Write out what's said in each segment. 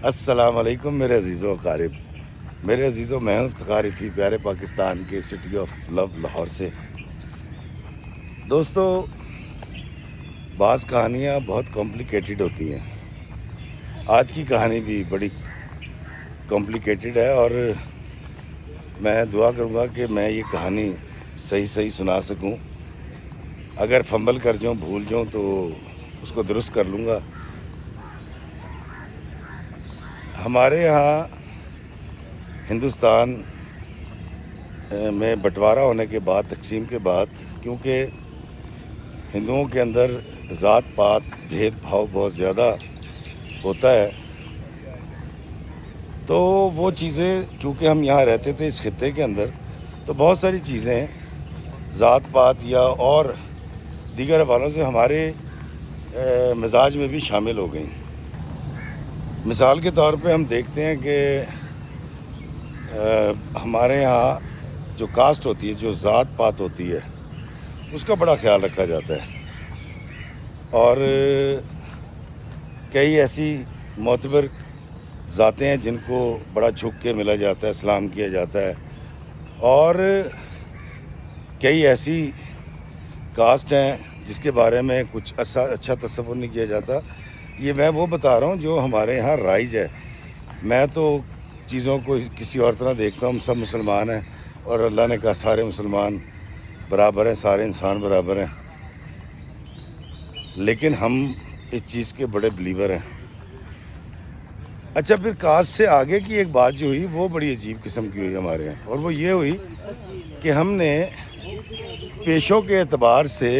السلام علیکم میرے عزیزوں اقارب، میرے عزیزوں، میں ہوں افتخار رفیع، پیارے پاکستان کے سٹی آف لو لاہور سے۔ دوستو، بعض کہانیاں بہت کمپلیکیٹڈ ہوتی ہیں۔ آج کی کہانی بھی بڑی کمپلیکیٹڈ ہے، اور میں دعا کروں گا کہ میں یہ کہانی صحیح سنا سکوں۔ اگر فمبل کر جاؤں، بھول جاؤں تو اس کو درست کر لوں گا۔ ہمارے یہاں ہندوستان میں بٹوارہ ہونے کے بعد، تقسیم کے بعد، کیونکہ ہندوؤں کے اندر ذات پات بھید بھاؤ بہت زیادہ ہوتا ہے، تو وہ چیزیں، کیونکہ ہم یہاں رہتے تھے اس خطے کے اندر، تو بہت ساری چیزیں ذات پات یا اور دیگر حوالوں سے ہمارے مزاج میں بھی شامل ہو گئیں۔ مثال کے طور پہ ہم دیکھتے ہیں کہ ہمارے یہاں جو کاسٹ ہوتی ہے، جو ذات پات ہوتی ہے، اس کا بڑا خیال رکھا جاتا ہے، اور کئی ایسی معتبر ذاتیں ہیں جن کو بڑا جھک کے ملا جاتا ہے، سلام کیا جاتا ہے، اور کئی ایسی کاسٹ ہیں جس کے بارے میں کچھ اچھا تصور نہیں کیا جاتا۔ یہ میں وہ بتا رہا ہوں جو ہمارے یہاں رائج ہے۔ میں تو چیزوں کو کسی اور طرح دیکھتا ہوں، ہم سب مسلمان ہیں، اور اللہ نے کہا سارے مسلمان برابر ہیں، سارے انسان برابر ہیں، لیکن ہم اس چیز کے بڑے بلیور ہیں۔ اچھا، پھر کاسٹ سے آگے کی ایک بات جو ہوئی وہ بڑی عجیب قسم کی ہوئی ہمارے یہاں، اور وہ یہ ہوئی کہ ہم نے پیشوں کے اعتبار سے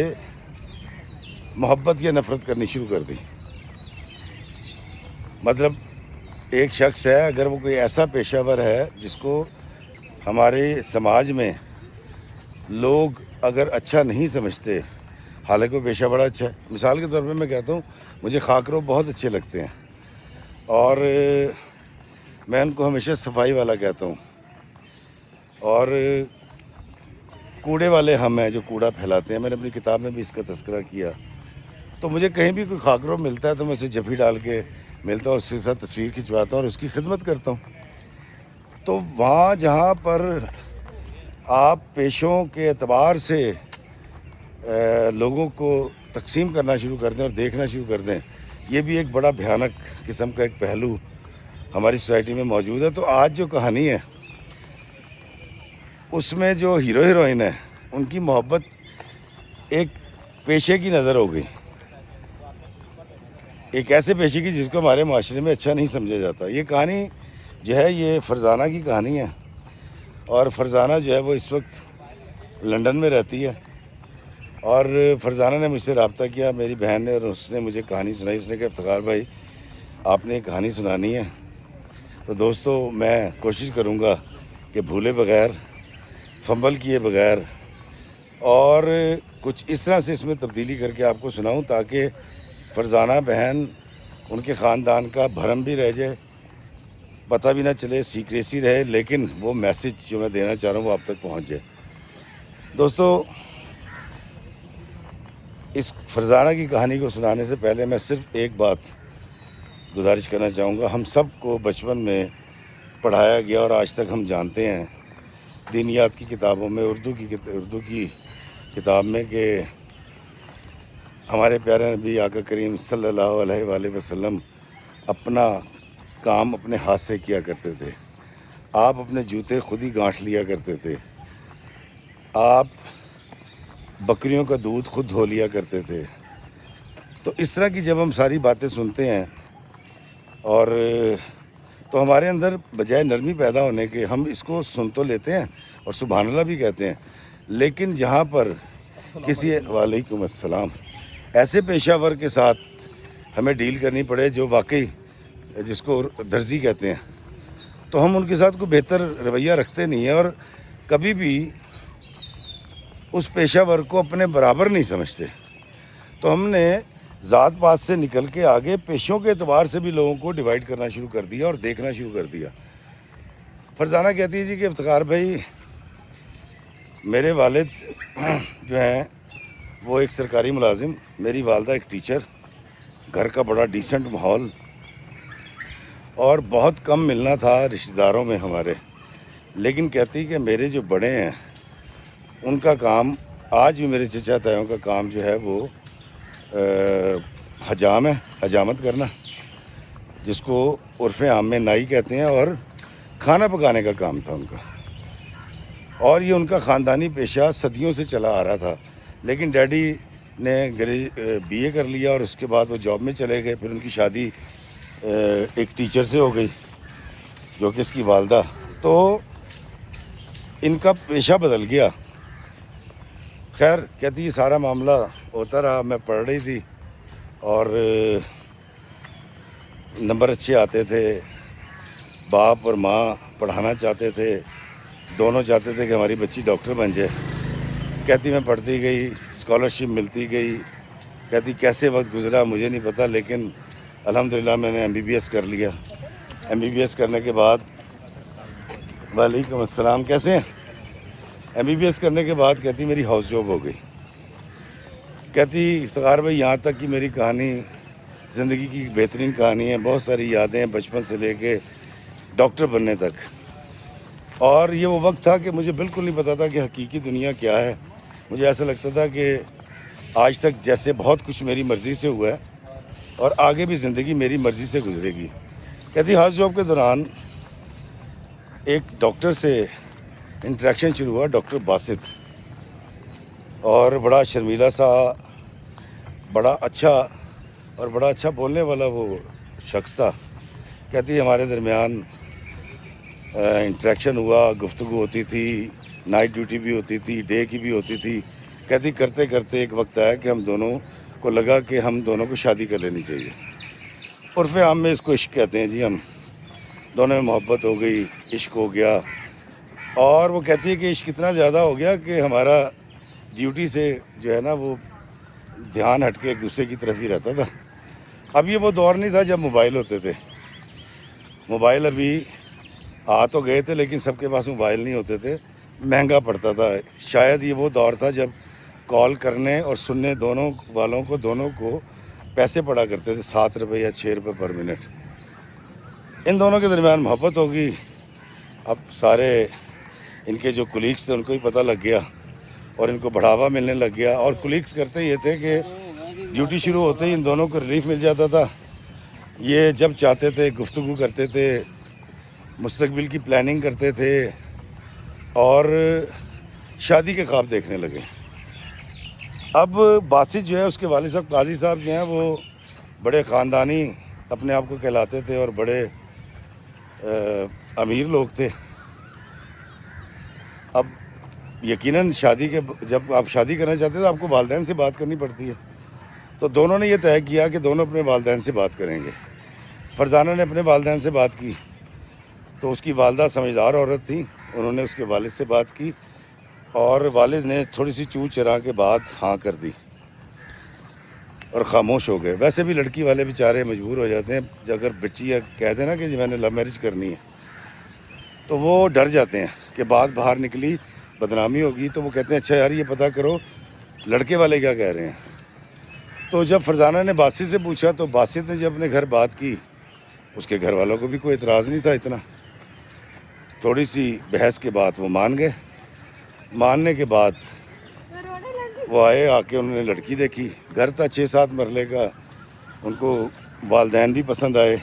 محبت یا نفرت کرنی شروع کر دی۔ مطلب ایک شخص ہے، اگر وہ کوئی ایسا پیشہ ور ہے جس کو ہمارے سماج میں لوگ اگر اچھا نہیں سمجھتے، حالانکہ وہ پیشہ بڑا اچھا ہے۔ مثال کے طور پہ میں کہتا ہوں، مجھے خاکرو بہت اچھے لگتے ہیں، اور میں ان کو ہمیشہ صفائی والا کہتا ہوں، اور کوڑے والے ہم ہیں جو کوڑا پھیلاتے ہیں۔ میں نے اپنی کتاب میں بھی اس کا تذکرہ کیا۔ تو مجھے کہیں بھی کوئی خاکرو ملتا ہے تو میں اسے جفی ڈال کے ملتا ہوں، اس کے ساتھ تصویر کھنچواتا ہوں اور اس کی خدمت کرتا ہوں۔ تو وہاں جہاں پر آپ پیشوں کے اعتبار سے لوگوں کو تقسیم کرنا شروع کر دیں اور دیکھنا شروع کر دیں، یہ بھی ایک بڑا بھیانک قسم کا ایک پہلو ہماری سوسائٹی میں موجود ہے۔ تو آج جو کہانی ہے اس میں جو ہیرو ہیروئن ہے، ان کی محبت ایک پیشے کی نظر ہو گئی، ایک ایسے پیشے کی جس کو ہمارے معاشرے میں اچھا نہیں سمجھا جاتا۔ یہ کہانی جو ہے یہ فرزانہ کی کہانی ہے، اور فرزانہ جو ہے وہ اس وقت لندن میں رہتی ہے، اور فرزانہ نے مجھ سے رابطہ کیا، میری بہن نے، اور اس نے مجھے کہانی سنائی۔ اس نے کہا افتخار بھائی آپ نے ایک کہانی سنانی ہے۔ تو دوستو، میں کوشش کروں گا کہ بھولے بغیر، فمبل کیے بغیر، اور کچھ اس طرح سے اس میں تبدیلی کر کے آپ کو سناؤں تاکہ فرزانہ بہن، ان کے خاندان کا بھرم بھی رہ جائے، پتہ بھی نہ چلے، سیکریسی رہے، لیکن وہ میسج جو میں دینا چاہ رہا ہوں وہ آپ تک پہنچ جائے۔ دوستو، اس فرزانہ کی کہانی کو سنانے سے پہلے میں صرف ایک بات گزارش کرنا چاہوں گا۔ ہم سب کو بچپن میں پڑھایا گیا، اور آج تک ہم جانتے ہیں دینیات کی کتابوں میں، اردو کی کتاب میں، کہ ہمارے پیارے نبی آقا کریم صلی اللہ علیہ وآلہ وسلم اپنا کام اپنے ہاتھ سے کیا کرتے تھے۔ آپ اپنے جوتے خود ہی گانٹھ لیا کرتے تھے، آپ بکریوں کا دودھ خود دھو لیا کرتے تھے۔ تو اس طرح کی جب ہم ساری باتیں سنتے ہیں، اور تو ہمارے اندر بجائے نرمی پیدا ہونے کے، ہم اس کو سن تو لیتے ہیں اور سبحان اللہ بھی کہتے ہیں، لیکن جہاں پر کسی، وعلیکم السلام، ایسے پیشہ ور کے ساتھ ہمیں ڈیل کرنی پڑے جو واقعی، جس کو درزی کہتے ہیں، تو ہم ان کے ساتھ کوئی بہتر رویہ رکھتے نہیں ہیں، اور کبھی بھی اس پیشہ ور کو اپنے برابر نہیں سمجھتے۔ تو ہم نے ذات پات سے نکل کے آگے پیشوں کے اعتبار سے بھی لوگوں کو ڈیوائیڈ کرنا شروع کر دیا اور دیکھنا شروع کر دیا۔ فرزانہ کہتی ہے جی کہ افتخار بھائی، میرے والد جو ہیں وہ ایک سرکاری ملازم، میری والدہ ایک ٹیچر، گھر کا بڑا ڈیسنٹ ماحول، اور بہت کم ملنا تھا رشتہ داروں میں ہمارے، لیکن کہتی کہ میرے جو بڑے ہیں ان کا کام آج بھی میرے چچا تایوں کا کام جو ہے وہ حجام ہے، حجامت کرنا، جس کو عرف عام میں نائی کہتے ہیں، اور کھانا پکانے کا کام تھا ان کا، اور یہ ان کا خاندانی پیشہ صدیوں سے چلا آ رہا تھا۔ لیکن ڈیڈی نے بی اے کر لیا اور اس کے بعد وہ جاب میں چلے گئے، پھر ان کی شادی ایک ٹیچر سے ہو گئی جو کہ اس کی والدہ، تو ان کا پیشہ بدل گیا۔ خیر کہتی یہ سارا معاملہ ہوتا رہا، میں پڑھ رہی تھی اور نمبر اچھے آتے تھے، باپ اور ماں پڑھانا چاہتے تھے، دونوں چاہتے تھے کہ ہماری بچی ڈاکٹر بن جائے۔ کہتی میں پڑھتی گئی، اسکالرشپ ملتی گئی، کہتی کیسے وقت گزرا مجھے نہیں پتہ، لیکن الحمدللہ میں نے MBBS کر لیا۔ MBBS کرنے کے بعد، وعلیکم السلام، کیسے ہیں؟ MBBS کرنے کے بعد کہتی میری ہاؤس جاب ہو گئی۔ کہتی افتخار بھائی یہاں تک کہ میری کہانی زندگی کی بہترین کہانی ہے، بہت ساری یادیں ہیں بچپن سے لے کے ڈاکٹر بننے تک، اور یہ وہ وقت تھا کہ مجھے بالکل نہیں پتا تھا کہ حقیقی دنیا کیا ہے۔ مجھے ایسا لگتا تھا کہ آج تک جیسے بہت کچھ میری مرضی سے ہوا ہے اور آگے بھی زندگی میری مرضی سے گزرے گی۔ کہتی ہاؤس جاب کے دوران ایک ڈاکٹر سے انٹریکشن شروع ہوا، ڈاکٹر باسط، اور بڑا شرمیلا سا، بڑا اچھا بولنے والا وہ شخص تھا۔ کہتی ہمارے درمیان انٹریکشن ہوا، گفتگو ہوتی تھی، نائٹ ڈیوٹی بھی ہوتی تھی، ڈے کی بھی ہوتی تھی۔ کہتی کرتے کرتے ایک وقت آیا کہ ہم دونوں کو لگا کہ ہم دونوں کو شادی کر لینی چاہیے۔ عرف عام میں اس کو عشق کہتے ہیں جی۔ ہم دونوں میں محبت ہو گئی، عشق ہو گیا، اور وہ کہتی ہے کہ عشق اتنا زیادہ ہو گیا کہ ہمارا ڈیوٹی سے جو ہے نا وہ دھیان ہٹ کے ایک دوسرے کی طرف ہی رہتا تھا۔ اب یہ وہ دور نہیں تھا جب موبائل ہوتے تھے، موبائل ابھی آ تو گئے تھے لیکن سب کے پاس موبائل نہیں ہوتے تھے، مہنگا پڑتا تھا۔ شاید یہ وہ دور تھا جب کال کرنے اور سننے دونوں کو پیسے پڑا کرتے تھے، 7 روپے یا 6 روپے پر منٹ۔ ان دونوں کے درمیان محبت ہوگی۔ اب سارے ان کے جو کولیگس تھے ان کو ہی پتہ لگ گیا اور ان کو بڑھاوا ملنے لگ گیا، اور کولیگس کرتے یہ تھے کہ ڈیوٹی شروع ہوتے ہی ان دونوں کو ریلیف مل جاتا تھا۔ یہ جب چاہتے تھے گفتگو کرتے تھے، مستقبل کی پلاننگ کرتے تھے، اور شادی کے خواب دیکھنے لگے۔ اب باسط جو ہے اس کے والد صاحب قاضی صاحب جو ہیں وہ بڑے خاندانی اپنے آپ کو کہلاتے تھے اور بڑے امیر لوگ تھے۔ اب یقیناً جب آپ شادی کرنا چاہتے ہیں تو آپ کو والدین سے بات کرنی پڑتی ہے، تو دونوں نے یہ طے کیا کہ دونوں اپنے والدین سے بات کریں گے۔ فرزانہ نے اپنے والدین سے بات کی، تو اس کی والدہ سمجھدار عورت تھی، انہوں نے اس کے والد سے بات کی، اور والد نے تھوڑی سی چوں چرا کے بعد ہاں کر دی اور خاموش ہو گئے۔ ویسے بھی لڑکی والے بیچارے مجبور ہو جاتے ہیں، اگر بچی کہہ دیں نا کہ جی میں نے لو میرج کرنی ہے تو وہ ڈر جاتے ہیں کہ بات باہر نکلی بدنامی ہوگی، تو وہ کہتے ہیں اچھا یار یہ پتہ کرو لڑکے والے کیا کہہ رہے ہیں۔ تو جب فرزانہ نے باسط سے پوچھا تو باسط نے جب اپنے گھر بات کی، اس کے گھر والوں کو بھی کوئی اعتراض نہیں تھا اتنا۔ تھوڑی سی بحث کے بعد وہ مان گئے۔ ماننے کے بعد وہ آئے، آ کے انہوں نے لڑکی دیکھی، گھر تھا 6-7 مرلے کا، ان کو والدین بھی پسند آئے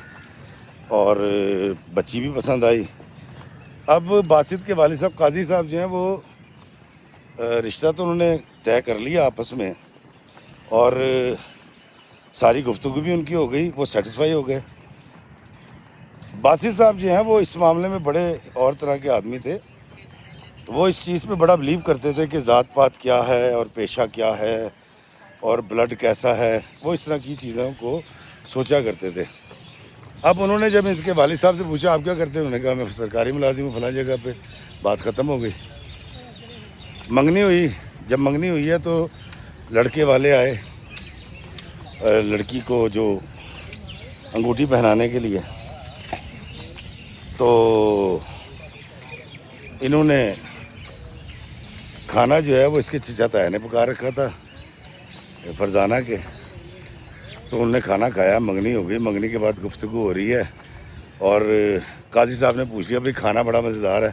اور بچی بھی پسند آئی۔ اب باسط کے والد صاحب قاضی صاحب جو ہیں وہ رشتہ تو انہوں نے طے کر لیا آپس میں، اور ساری گفتگو بھی ان کی ہو گئی، وہ سیٹسفائی ہو گئے۔ باسط صاحب جو ہیں وہ اس معاملے میں بڑے اور طرح کے آدمی تھے، وہ اس چیز پہ بڑا بلیو کرتے تھے کہ ذات پات کیا ہے اور پیشہ کیا ہے اور بلڈ کیسا ہے، وہ اس طرح کی چیزوں کو سوچا کرتے تھے۔ اب انہوں نے جب اس کے والد صاحب سے پوچھا آپ کیا کرتے ہیں، انہوں نے کہا میں سرکاری ملازم ہوں فلاں جگہ پہ، بات ختم ہو گئی۔ منگنی ہوئی، جب منگنی ہوئی ہے تو لڑکے والے آئے لڑکی کو جو انگوٹھی پہنانے کے لیے، تو انہوں نے کھانا جو ہے وہ اس کے چچا تایا نے پکا رکھا تھا فرزانہ کے، تو انہوں نے کھانا کھایا، منگنی ہو گئی۔ منگنی کے بعد گفتگو ہو رہی ہے، اور قاضی صاحب نے پوچھ لیا بھائی کھانا بڑا مزیدار ہے،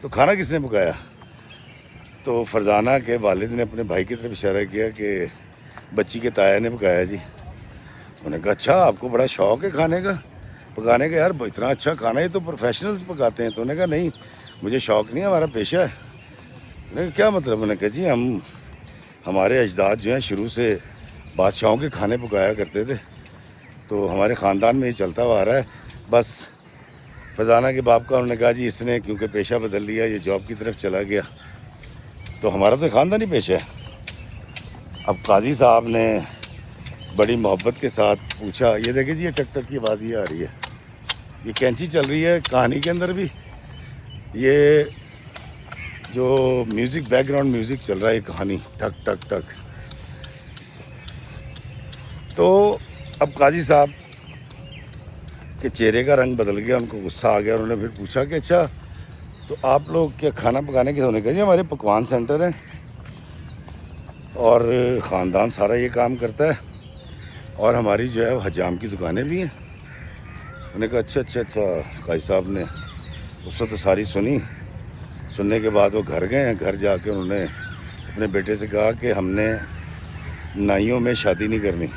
تو کھانا کس نے پکایا؟ تو فرزانہ کے والد نے اپنے بھائی کی طرف اشارہ کیا کہ بچی کے تایا نے پکایا جی۔ انہوں نے کہا اچھا آپ کو بڑا شوق ہے کھانے کا، پکانے کا؟ یار اتنا اچھا کھانا یہ تو پروفیشنلز پکاتے ہیں۔ تو انہوں نے کہا نہیں مجھے شوق نہیں ہے، ہمارا پیشہ ہے۔ انہوں نے کہا کیا مطلب؟ انہوں نے کہا جی ہمارے اجداد جو ہیں شروع سے بادشاہوں کے کھانے پکایا کرتے تھے، تو ہمارے خاندان میں یہ چلتا ہوا آ رہا ہے۔ بس فرزانہ کے باپ کا انہوں نے کہا جی اس نے کیونکہ پیشہ بدل لیا، یہ جاب کی طرف چلا گیا، تو ہمارا تو خاندانی پیشہ ہے۔ اب قاضی صاحب نے بڑی محبت کے ساتھ پوچھا، یہ دیکھیں جی یہ ٹک ٹک کی آواز یہ آ رہی ہے، یہ کینچی چل رہی ہے کہانی کے اندر بھی، یہ جو میوزک بیک گراؤنڈ میوزک چل رہا ہے، یہ کہانی ٹک ٹک ٹک۔ تو اب قاضی صاحب کے چہرے کا رنگ بدل گیا، ان کو غصہ آ گیا، انہوں نے پھر پوچھا کہ اچھا تو آپ لوگ کیا کھانا پکانے کے ہونے کا؟ جی ہمارے پکوان سینٹر ہیں اور خاندان سارا یہ کام کرتا ہے، اور ہماری جو ہے وہ حجام کی دکانیں بھی ہیں۔ انہوں نے کہا اچھا قاضی صاحب نے اس وقت تو ساری سننے کے بعد وہ گھر گئے ہیں۔ گھر جا کے انہوں نے اپنے بیٹے سے کہا کہ ہم نے نائیوں میں شادی نہیں کرنی،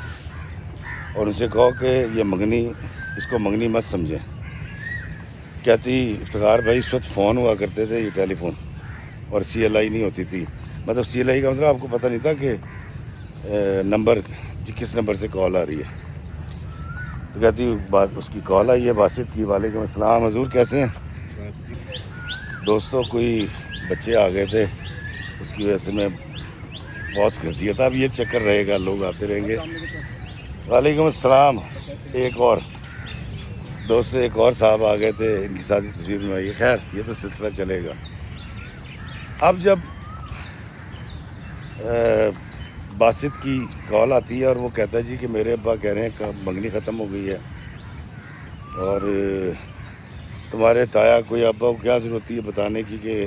اور ان سے کہو کہ یہ منگنی، اس کو منگنی مت سمجھیں۔ کہتی افتخار بھائی اس وقت فون ہوا کرتے تھے، یہ ٹیلی فون، اور سی ایل آئی نہیں ہوتی تھی، مطلب سی ایل آئی کا مطلب آپ کو پتہ نہیں تھا کہ نمبر کس نمبر سے کال آ رہی ہے۔ تو کہتی بات اس کی کال آئی ہے باسط کی، وعلیکم السلام حضور کیسے ہیں؟ دوستوں کوئی بچے آ گئے تھے، اس کی وجہ سے میں پاز کر دیا تھا، اب یہ چکر رہے گا، لوگ آتے رہیں گے۔ وعلیکم السلام۔ ایک اور دوست، ایک اور صاحب آ گئے تھے، ان کی ساتھی تصویر میں آئی ہے۔ خیر یہ تو سلسلہ چلے گا۔ اب جب باسط کی کال آتی ہے اور وہ کہتا ہے جی کہ میرے ابا کہہ رہے ہیں کہ منگنی ختم ہو گئی ہے، اور تمہارے تایا کوئی ابا کو کیا ضرورت ہے بتانے کی کہ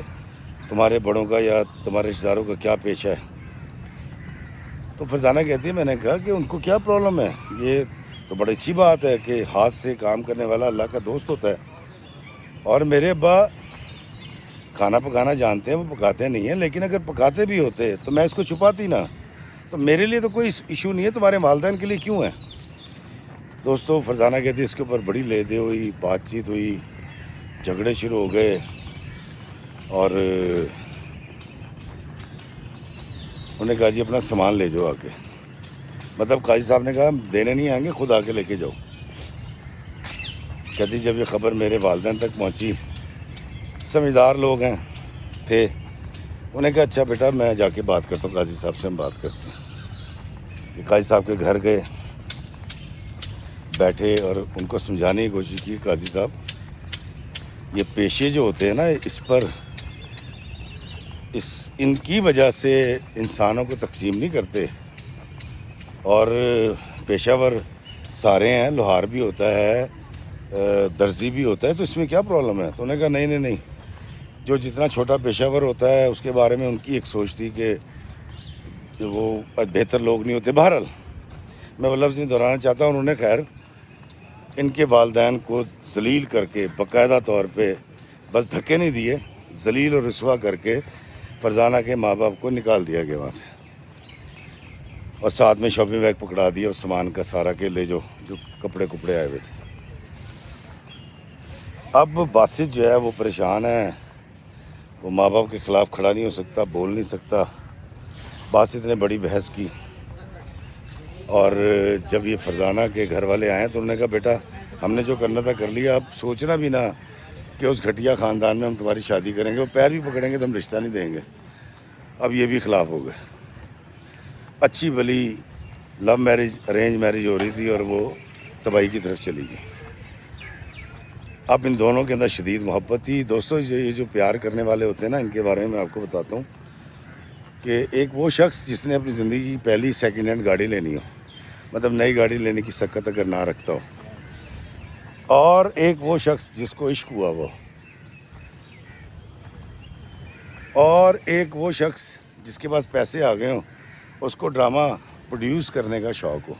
تمہارے بڑوں کا یا تمہارے رشتہ داروں کا کیا پیشہ ہے؟ تو فرزانہ کہتی ہے میں نے کہا کہ ان کو کیا پرابلم ہے، یہ تو بڑی اچھی بات ہے کہ ہاتھ سے کام کرنے والا اللہ کا دوست ہوتا ہے، اور میرے ابا کھانا پکانا جانتے ہیں، وہ پکاتے نہیں ہیں، لیکن اگر پکاتے بھی ہوتے تو میں اس کو چھپاتی نا، تو میرے لیے تو کوئی ایشو نہیں ہے، تمہارے والدین کے لیے کیوں ہے؟ دوستو فرزانہ کہتی ہے اس کے اوپر بڑی لے دے ہوئی، بات چیت ہوئی، جھگڑے شروع ہو گئے، اور انہوں نے کہا جی اپنا سامان لے جاؤ آ کے، مطلب قاضی صاحب نے کہا دینے نہیں آئیں گے، خود آ کے لے کے جاؤ۔ کہتی جب یہ خبر میرے والدین تک پہنچی، سمجھدار لوگ ہیں تھے، انہوں نے کہا اچھا بیٹا میں جا کے بات کرتا ہوں، قاضی صاحب سے ہم بات کرتے ہیں۔ کہ قاضی صاحب کے گھر گئے، بیٹھے اور ان کو سمجھانے کی کوشش کی، قاضی صاحب یہ پیشے جو ہوتے ہیں نا، اس پر ان کی وجہ سے انسانوں کو تقسیم نہیں کرتے، اور پیشہ ور سارے ہیں، لوہار بھی ہوتا ہے، درزی بھی ہوتا ہے، تو اس میں کیا پرابلم ہے؟ تو انہوں نے کہا نہیں، جو جتنا چھوٹا پیشہ ور ہوتا ہے اس کے بارے میں ان کی ایک سوچ تھی کہ وہ بہتر لوگ نہیں ہوتے۔ بہرحال میں وہ لفظ نہیں دہرانا چاہتا، انہوں نے خیر ان کے والدین کو ذلیل کر کے باقاعدہ طور پہ، بس دھکے نہیں دیے، ذلیل اور رسوا کر کے فرزانہ کے ماں باپ کو نکال دیا گیا وہاں سے، اور ساتھ میں شاپنگ بیگ پکڑا دیا اور سامان کا سارا کے لے جو کپڑے آئے ہوئے تھے۔ اب باسط جو ہے وہ پریشان ہے، وہ ماں باپ کے خلاف کھڑا نہیں ہو سکتا، بول نہیں سکتا۔ باسط نے بڑی بحث کی، اور جب یہ فرزانہ کے گھر والے آئے تو انہوں نے کہا بیٹا ہم نے جو کرنا تھا کر لیا، اب سوچنا بھی نہ کہ اس گھٹیا خاندان میں ہم تمہاری شادی کریں گے، وہ پیر بھی پکڑیں گے تو ہم رشتہ نہیں دیں گے۔ اب یہ بھی خلاف ہو گئے۔ اچھی بلی لو میرج ارینج میرج ہو رہی تھی اور وہ تباہی کی طرف چلی گئی۔ اب ان دونوں کے اندر شدید محبت تھی۔ دوستو یہ جو پیار کرنے والے ہوتے ہیں نا، ان کے بارے میں آپ کو بتاتا ہوں کہ ایک وہ شخص جس نے اپنی زندگی کی پہلی سیکنڈ ہینڈ گاڑی لینی ہو، مطلب نئی گاڑی لینے کی سکت اگر نہ رکھتا ہو، اور ایک وہ شخص جس کو عشق ہوا وہ، اور ایک وہ شخص جس کے پاس پیسے آ گئے ہوں، اس کو ڈرامہ پروڈیوس کرنے کا شوق ہو۔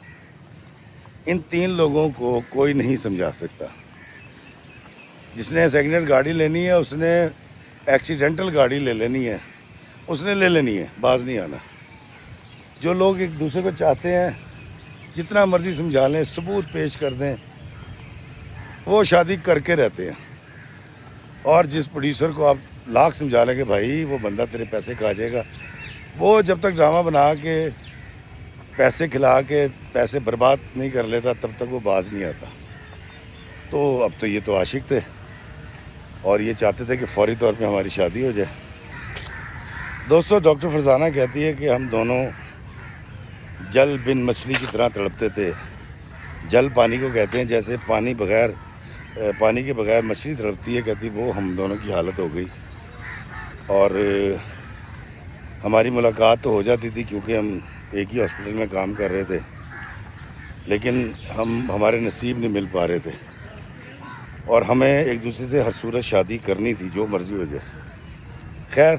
ان تین لوگوں کو کوئی نہیں سمجھا سکتا۔ جس نے سیکنڈ ہینڈ گاڑی لینی ہے اس نے ایکسیڈنٹل گاڑی لے لینی ہے، اس نے لے لینی ہے، باز نہیں آنا۔ جو لوگ ایک دوسرے کو چاہتے ہیں جتنا مرضی سمجھا لیں، ثبوت پیش کر دیں، وہ شادی کر کے رہتے ہیں۔ اور جس پروڈیوسر کو آپ لاکھ سمجھا لیں کہ بھائی وہ بندہ تیرے پیسے کھا جائے گا، وہ جب تک ڈرامہ بنا کے پیسے کھلا کے پیسے برباد نہیں کر لیتا تب تک وہ باز نہیں آتا۔ تو اب تو یہ تو عاشق تھے اور یہ چاہتے تھے کہ فوری طور پہ ہماری شادی ہو جائے۔ دوستو، ڈاکٹر فرزانہ کہتی ہے کہ ہم دونوں جل بن مچھلی کی طرح تڑپتے تھے۔ جل پانی کو کہتے ہیں، جیسے پانی کے بغیر مچھلی تڑپتی ہے، کہتی وہ ہم دونوں کی حالت ہو گئی۔ اور ہماری ملاقات تو ہو جاتی تھی کیونکہ ہم ایک ہی ہاسپٹل میں کام کر رہے تھے، لیکن ہمارے نصیب نہیں مل پا رہے تھے، اور ہمیں ایک دوسرے سے ہر صورت شادی کرنی تھی، جو مرضی ہو جائے۔ خیر،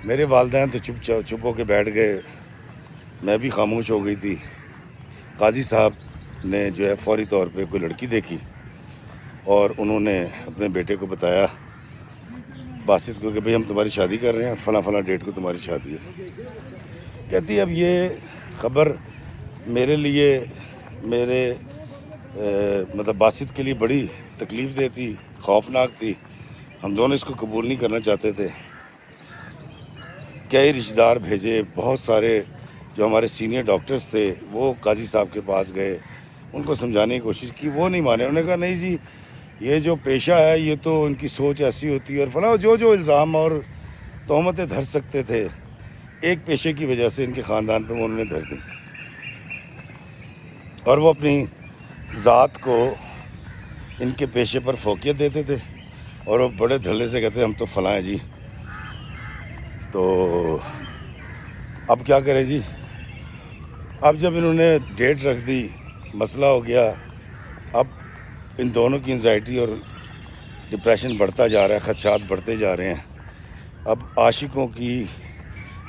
میرے والدین تو چپ ہو کے بیٹھ گئے، میں بھی خاموش ہو گئی تھی۔ قاضی صاحب نے جو ہے فوری طور پہ کوئی لڑکی دیکھی اور انہوں نے اپنے بیٹے کو بتایا، باسط کو، کہ بھئی ہم تمہاری شادی کر رہے ہیں، فلاں فلاں ڈیٹ کو تمہاری شادی ہے۔ کہتی اب یہ خبر میرے لیے، مطلب باسط کے لیے بڑی تکلیف دہ تھی، خوفناک تھی۔ ہم دونوں اس کو قبول نہیں کرنا چاہتے تھے۔ کئی رشتہ دار بھیجے، بہت سارے جو ہمارے سینئر ڈاکٹرز تھے وہ قاضی صاحب کے پاس گئے، ان کو سمجھانے کی کوشش کی، وہ نہیں مانے۔ انہوں نے کہا نہیں جی، یہ جو پیشہ ہے یہ تو ان کی سوچ ایسی ہوتی ہے، اور فلاں جو الزام اور تہمتیں دھر سکتے تھے ایک پیشے کی وجہ سے ان کے خاندان پہ وہ انہوں نے دھر دی، اور وہ اپنی ذات کو ان کے پیشے پر فوقیت دیتے تھے، اور وہ بڑے دھڑلے سے کہتے ہم تو فلاں ہیں جی۔ تو اب کیا کرے جی؟ اب جب انہوں نے ڈیٹ رکھ دی، مسئلہ ہو گیا۔ اب ان دونوں کی انزائٹی اور ڈپریشن بڑھتا جا رہا ہے، خدشات بڑھتے جا رہے ہیں۔ اب عاشقوں کی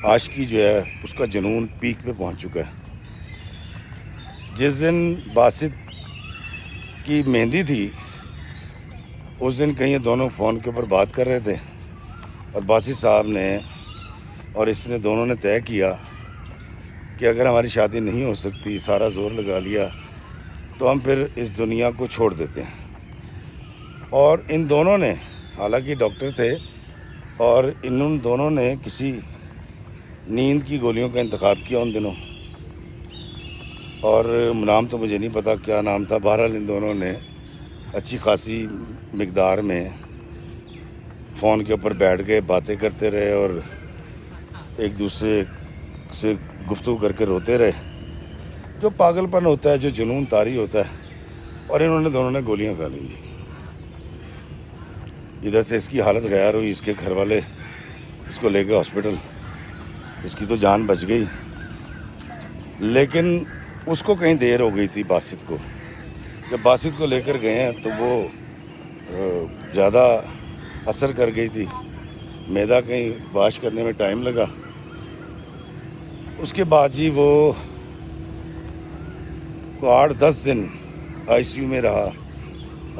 عاشقی جو ہے اس کا جنون پیک پہ پہنچ چکا ہے۔ جس دن باسط کی مہندی تھی اس دن کہیں دونوں فون کے اوپر بات کر رہے تھے، اور باسط صاحب نے اور اس نے دونوں نے طے کیا کہ اگر ہماری شادی نہیں ہو سکتی، سارا زور لگا لیا، تو ہم پھر اس دنیا کو چھوڑ دیتے ہیں۔ اور ان دونوں نے، حالانکہ ڈاکٹر تھے، اور ان دونوں نے کسی نیند کی گولیوں کا انتخاب کیا ان دنوں، اور نام تو مجھے نہیں پتا کیا نام تھا۔ بہرحال ان دونوں نے اچھی خاصی مقدار میں فون کے اوپر بیٹھ گئے، باتیں کرتے رہے، اور ایک دوسرے سے گفتگو کر کے روتے رہے، جو پاگل پن ہوتا ہے، جو جنون طاری ہوتا ہے۔ اور انہوں نے دونوں نے گولیاں کھا لی جی۔ ادھر سے اس کی حالت غیر ہوئی، اس کے گھر والے اس کو لے گئے ہاسپٹل، اس کی تو جان بچ گئی، لیکن اس کو کہیں دیر ہو گئی تھی باسط کو۔ جب باسط کو لے کر گئے ہیں تو وہ زیادہ اثر کر گئی تھی، معدہ کہیں واش کرنے میں ٹائم لگا۔ اس کے بعد جی وہ 8-10 دن آئی سی یو میں رہا،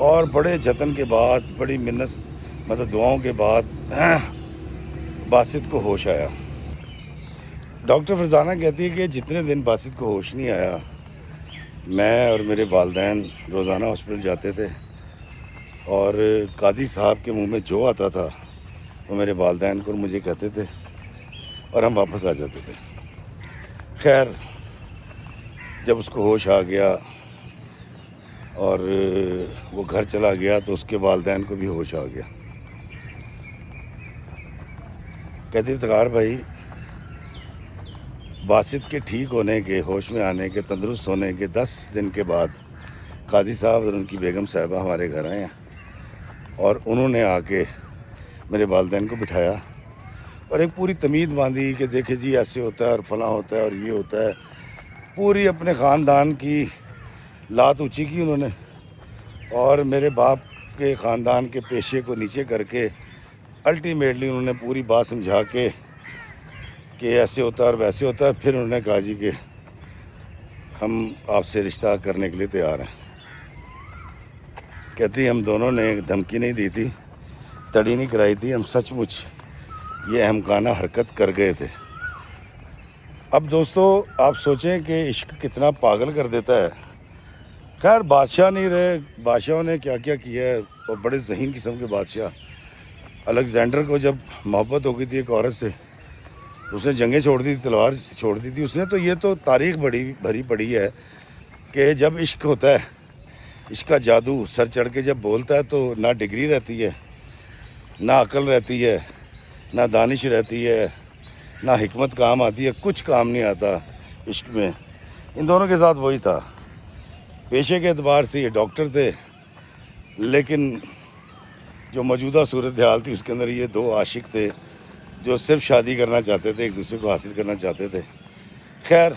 اور بڑے جتن کے بعد، بڑی مطلب دعاؤں کے بعد باسط کو ہوش آیا۔ ڈاکٹر فرزانہ کہتی ہے کہ جتنے دن باسط کو ہوش نہیں آیا، میں اور میرے والدین روزانہ ہاسپٹل جاتے تھے، اور قاضی صاحب کے منہ میں جو آتا تھا وہ میرے والدین کو اور مجھے کہتے تھے، اور ہم واپس آ جاتے تھے۔ خیر، جب اس کو ہوش آ گیا اور وہ گھر چلا گیا تو اس کے والدین کو بھی ہوش آ گیا۔ کہتی افتخار بھائی، باسط کے ٹھیک ہونے کے، ہوش میں آنے کے، تندرست ہونے کے 10 دن کے بعد قاضی صاحب اور ان کی بیگم صاحبہ ہمارے گھر آئے ہیں، اور انہوں نے آ کے میرے والدین کو بٹھایا اور ایک پوری تمید باندھی کہ دیکھیں جی ایسے ہوتا ہے اور فلاں ہوتا ہے اور یہ ہوتا ہے۔ پوری اپنے خاندان کی لات اونچی کی انہوں نے، اور میرے باپ کے خاندان کے پیشے کو نیچے کر کے الٹیمیٹلی انہوں نے پوری بات سمجھا کے کہ ایسے ہوتا ہے اور ویسے ہوتا ہے۔ پھر انہوں نے کہا جی کہ ہم آپ سے رشتہ کرنے کے لیے تیار ہیں۔ کہتی ہم دونوں نے دھمکی نہیں دی تھی، تڑی نہیں کرائی تھی، ہم سچ مچ یہ احمقانہ حرکت کر گئے تھے۔ اب دوستو آپ سوچیں کہ عشق کتنا پاگل کر دیتا ہے۔ خیر بادشاہ نہیں رہے، بادشاہوں نے کیا کیا کیا ہے، اور بڑے ذہین قسم کے بادشاہ۔ الیگزینڈر کو جب محبت ہو گئی تھی ایک عورت سے، اس نے جنگیں چھوڑ دی تھی، تلوار چھوڑ دی تھی اس نے، تو یہ تو تاریخ بھری پڑی ہے کہ جب عشق ہوتا ہے، عشق کا جادو سر چڑھ کے جب بولتا ہے تو نہ ڈگری رہتی ہے، نہ عقل رہتی ہے، نہ دانش رہتی ہے، نہ حکمت کام آتی ہے، کچھ کام نہیں آتا عشق میں۔ ان دونوں کے ساتھ وہی تھا۔ پیشے کے اعتبار سے یہ ڈاکٹر تھے، لیکن جو موجودہ صورتحال تھی اس کے اندر یہ دو عاشق تھے جو صرف شادی کرنا چاہتے تھے، ایک دوسرے کو حاصل کرنا چاہتے تھے۔ خیر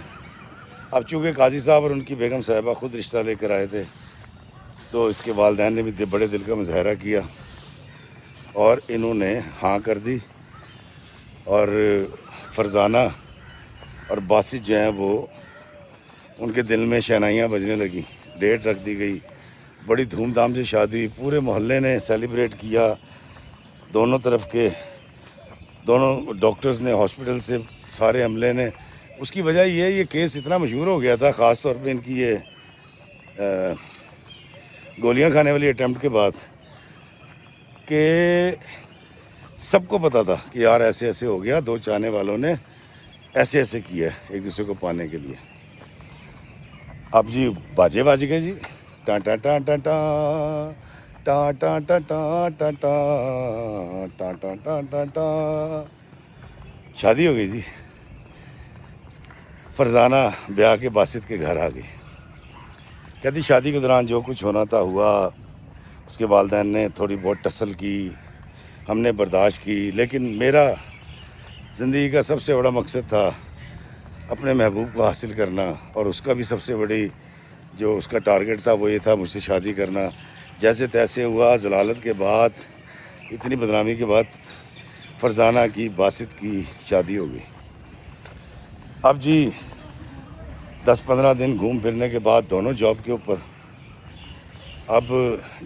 اب چونکہ قاضی صاحب اور ان کی بیگم صاحبہ خود رشتہ لے کر آئے تھے، تو اس کے والدین نے بھی بڑے دل کا مظاہرہ کیا اور انہوں نے ہاں کر دی، اور فرزانہ اور باسط جو ہیں وہ ان کے دل میں شہنائیاں بجنے لگیں۔ ڈیٹ رکھ دی گئی، بڑی دھوم دھام سے شادی، پورے محلے نے سیلیبریٹ کیا، دونوں طرف کے دونوں ڈاکٹرز نے، ہاسپٹل سے سارے عملے نے۔ اس کی وجہ یہ کیس اتنا مشہور ہو گیا تھا، خاص طور پہ ان کی یہ گولیاں کھانے والی اٹیمپٹ کے بعد، کہ سب کو پتہ تھا کہ یار ایسے ایسے ہو گیا، دو چاہنے والوں نے ایسے ایسے کیا ہے ایک دوسرے کو پانے کے لیے۔ اب جی باجے باج گئے جی، ٹا ٹا ٹا ٹا ٹا ٹا ٹا ٹا ٹا ٹا ٹا ٹا ٹا ٹا ٹا، شادی ہو گئی جی۔ فرزانہ بیاہ کے باسط کے گھر آ گئی، کہتی شادی کے دوران جو کچھ ہونا تھا ہوا، اس کے والدین نے تھوڑی بہت ٹسل کی، ہم نے برداشت کی، لیکن میرا زندگی کا سب سے بڑا مقصد تھا اپنے محبوب کو حاصل کرنا، اور اس کا بھی سب سے بڑی جو اس کا ٹارگٹ تھا وہ یہ تھا مجھ سے شادی کرنا۔ جیسے تیسے ہوا، ضلالت کے بعد، اتنی بدنامی کے بعد فرزانہ کی باسط کی شادی ہو گئی۔ اب جی 10-15 دن گھوم پھرنے کے بعد دونوں جاب کے اوپر، اب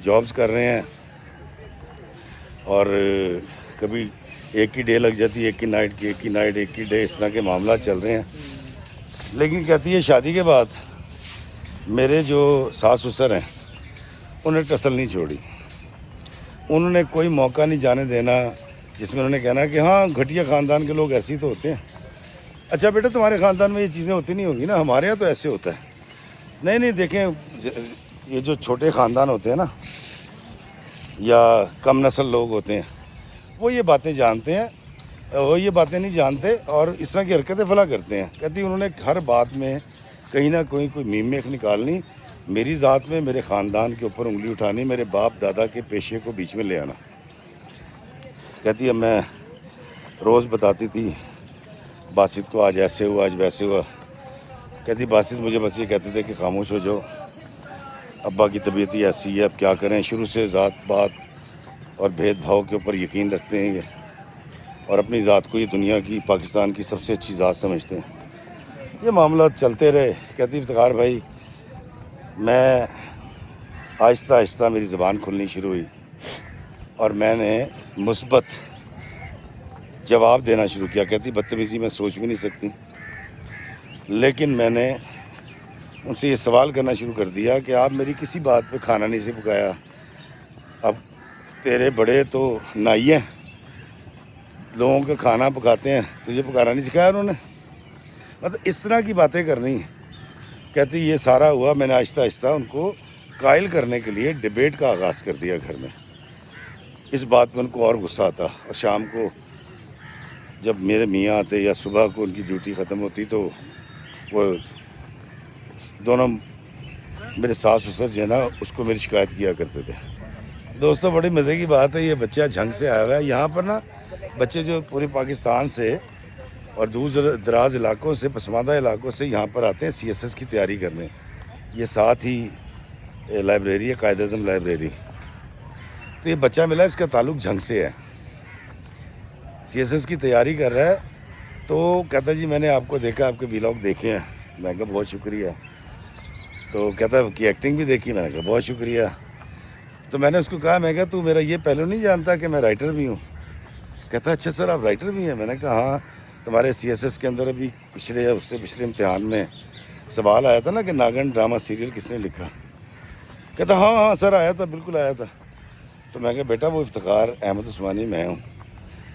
جابز کر رہے ہیں، اور کبھی ایک ہی ڈے لگ جاتی ہے، ایک ہی نائٹ کی، ایک ہی نائٹ ایک ہی ڈے، اس طرح کے معاملات چل رہے ہیں۔ لیکن کہتی ہے شادی کے بعد میرے جو ساس سسر ہیں انہیں ٹسل نہیں چھوڑی، انہوں نے کوئی موقع نہیں جانے دینا جس میں انہوں نے کہنا کہ ہاں گھٹیا خاندان کے لوگ ایسے ہی تو ہوتے ہیں۔ اچھا بیٹا تمہارے خاندان میں یہ چیزیں ہوتی نہیں ہوگی نا، ہمارے یہاں تو ایسے ہوتا ہے۔ نہیں دیکھیں، یہ جو چھوٹے خاندان ہوتے ہیں نا، یا کم نسل لوگ ہوتے ہیں، وہ یہ باتیں جانتے ہیں، وہ یہ باتیں نہیں جانتے اور اس طرح کی حرکتیں فلاں کرتے ہیں۔ کہتی انہوں نے ہر بات میں کہیں نہ کوئی میم میخ نکالنی، میری ذات میں میرے خاندان کے اوپر انگلی اٹھانی، میرے باپ دادا کے پیشے کو بیچ میں لے آنا۔ کہتی اب میں روز بتاتی تھی باسط کو آج ایسے ہوا، آج ویسے ہوا۔ کہتی باسط مجھے بس یہ کہتے تھے کہ خاموش ہو جاؤ، ابا کی طبیعت ہی ایسی ہے، اب کیا کریں، شروع سے ذات بات اور بھید بھاؤ کے اوپر یقین رکھتے ہیں یہ، اور اپنی ذات کو یہ دنیا کی، پاکستان کی سب سے اچھی ذات سمجھتے ہیں۔ یہ معاملات چلتے رہے۔ کہتی افتخار بھائی میں آہستہ آہستہ میری زبان کھلنی شروع ہوئی اور میں نے مثبت جواب دینا شروع کیا۔ کہتی بدتمیزی میں سوچ بھی نہیں سکتی، لیکن میں نے ان سے یہ سوال کرنا شروع کر دیا کہ آپ میری کسی بات پہ کھانا نہیں سے پکایا، اب تیرے بڑے تو نائی ہیں، لوگوں کا کھانا پکاتے ہیں، تجھے پکانا نہیں سکھایا انہوں نے؟ مطلب اس طرح کی باتیں کرنی۔ کہتی یہ سارا ہوا، میں نے آہستہ آہستہ ان کو قائل کرنے کے لیے ڈیبیٹ کا آغاز کر دیا گھر میں۔ اس بات میں ان کو اور غصہ آتا، اور شام کو جب میرے میاں آتے یا صبح کو ان کی ڈیوٹی ختم ہوتی تو وہ دونوں میرے ساس سسر جو ہے نا اس کو میری شکایت کیا کرتے تھے۔ دوستوں بڑی مزے کی بات ہے، یہ بچہ جھنگ سے آیا ہوا ہے یہاں پر نا۔ بچے جو پورے پاکستان سے اور دور دراز علاقوں سے، پسماندہ علاقوں سے یہاں پر آتے ہیں CSS کی تیاری کرنے۔ یہ ساتھ ہی لائبریری ہے، قائد اعظم لائبریری، تو یہ بچہ ملا، اس کا تعلق جھنگ سے ہے، CSS کی تیاری کر رہا ہے۔ تو کہتا جی میں نے آپ کو دیکھا، آپ کے ویلاگ دیکھے ہیں۔ میں کہا بہت شکریہ۔ تو کہتا ہے کہ ایکٹنگ بھی دیکھی، میں نے کہا بہت شکریہ۔ تو میں نے اس کو کہا، میں کہا تو میرا یہ پہلو نہیں جانتا کہ میں رائٹر بھی ہوں؟ کہتا اچھا سر آپ رائٹر بھی ہیں؟ میں نے کہا ہاں، تمہارے CSS کے اندر ابھی پچھلے امتحان میں سوال آیا تھا نا کہ ناگن ڈرامہ سیریل کس نے لکھا؟ کہتا ہاں ہاں سر آیا تھا، بالکل آیا تھا۔ تو میں کہا بیٹا وہ افتخار احمد عثمانی میں ہوں۔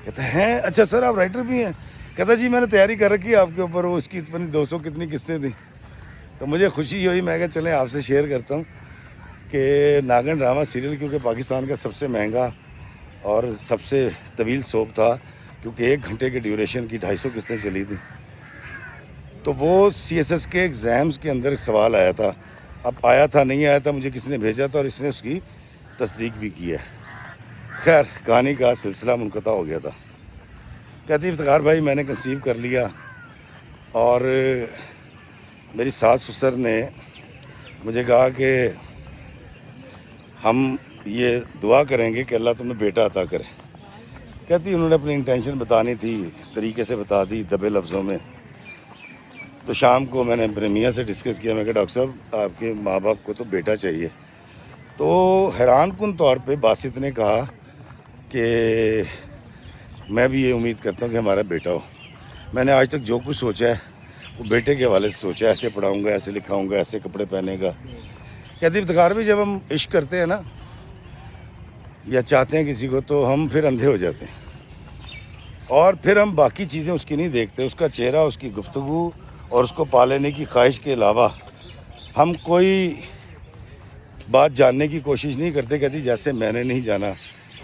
کہتا ہیں اچھا سر آپ رائٹر بھی ہیں؟ کہتا جی میں نے تیاری کر رکھی ہے آپ کے اوپر، وہ اس کی 200 کتنی قسطیں تھیں۔ تو مجھے خوشی ہوئی، میں کہا چلیں آپ سے شیئر کرتا ہوں کہ ناگن ڈرامہ سیریل کیونکہ پاکستان کا سب سے مہنگا اور سب سے طویل سوپ تھا، کیونکہ 1 گھنٹے کے ڈیوریشن کی 250 قسطیں چلی تھیں، تو وہ CSS کے ایگزامز کے اندر سوال آیا تھا۔ اب آیا تھا نہیں آیا تھا، مجھے کسی نے بھیجا تھا اور اس نے اس کی تصدیق بھی کی ہے۔ خیر کہانی کا سلسلہ منقطع ہو گیا تھا۔ کہتی افتخار بھائی میں نے کنسیو کر لیا، اور میری ساس سسر نے مجھے کہا کہ ہم یہ دعا کریں گے کہ اللہ تمہیں بیٹا عطا کرے۔ کہتی انہوں نے اپنی انٹینشن بتانی تھی، طریقے سے بتا دی دبے لفظوں میں۔ تو شام کو میں نے اپنے میاں سے ڈسکس کیا، میں کہ ڈاکٹر صاحب آپ کے ماں باپ کو تو بیٹا چاہیے۔ تو حیران کن طور پہ باسط نے کہا کہ میں بھی یہ امید کرتا ہوں کہ ہمارا بیٹا ہو۔ میں نے آج تک جو کچھ سوچا ہے وہ بیٹے کے حوالے سے سوچا ہے، ایسے پڑھاؤں گا، ایسے لکھاؤں گا، ایسے کپڑے پہنے گا۔ کہتی افتخار بھی جب ہم عشق کرتے ہیں نا یا چاہتے ہیں کسی کو، تو ہم پھر اندھے ہو جاتے ہیں، اور پھر ہم باقی چیزیں اس کی نہیں دیکھتے، اس کا چہرہ، اس کی گفتگو اور اس کو پا لینے کی خواہش کے علاوہ ہم کوئی بات جاننے کی کوشش نہیں کرتے۔ کہتی جیسے میں نے نہیں جانا،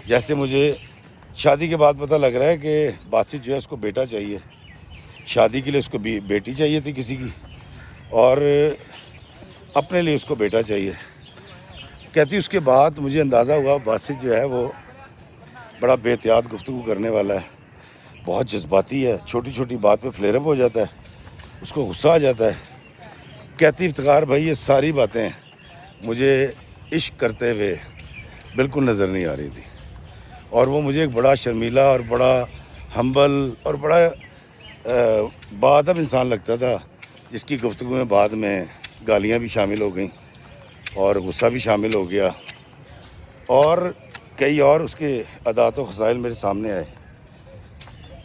جیسے مجھے شادی کے بعد پتہ لگ رہا ہے کہ باسط جو ہے اس کو بیٹا چاہیے، شادی کے لیے اس کو بیٹی چاہیے تھی کسی کی، اور اپنے لیے اس کو بیٹا چاہیے۔ کہتی اس کے بعد مجھے اندازہ ہوا باسط جو ہے وہ بڑا بے احتیاط گفتگو کرنے والا ہے، بہت جذباتی ہے، چھوٹی چھوٹی بات پہ فلیئر اپ ہو جاتا ہے، اس کو غصہ آ جاتا ہے۔ کہتی افتخار بھائی یہ ساری باتیں مجھے عشق کرتے ہوئے بالکل نظر نہیں آ رہی تھی، اور وہ مجھے ایک بڑا شرمیلا اور بڑا ہمبل اور بڑا باادب انسان لگتا تھا، جس کی گفتگو میں بعد میں گالیاں بھی شامل ہو گئیں اور غصہ بھی شامل ہو گیا، اور کئی اور اس کے عادات و خصائل میرے سامنے آئے۔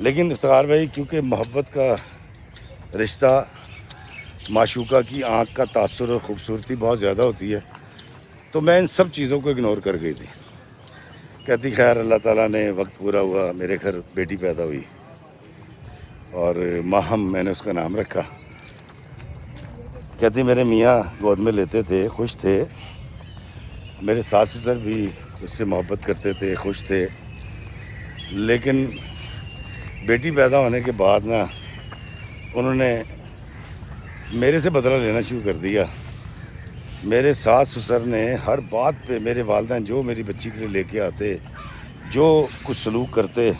لیکن افتخار بھائی کیونکہ محبت کا رشتہ، معشوقہ کی آنکھ کا تاثر اور خوبصورتی بہت زیادہ ہوتی ہے، تو میں ان سب چیزوں کو اگنور کر گئی تھی۔ کہتی خیر اللہ تعالیٰ نے وقت پورا ہوا، میرے گھر بیٹی پیدا ہوئی، اور ماہم میں نے اس کا نام رکھا۔ کہتی میرے میاں گود میں لیتے تھے، خوش تھے، میرے ساس سسر بھی اس سے محبت کرتے تھے، خوش تھے، لیکن بیٹی پیدا ہونے کے بعد نا انہوں نے میرے سے بدلہ لینا شروع کر دیا۔ میرے ساس سسر نے ہر بات پہ، میرے والدین جو میری بچی کے لیے لے کے آتے، جو کچھ سلوک کرتے۔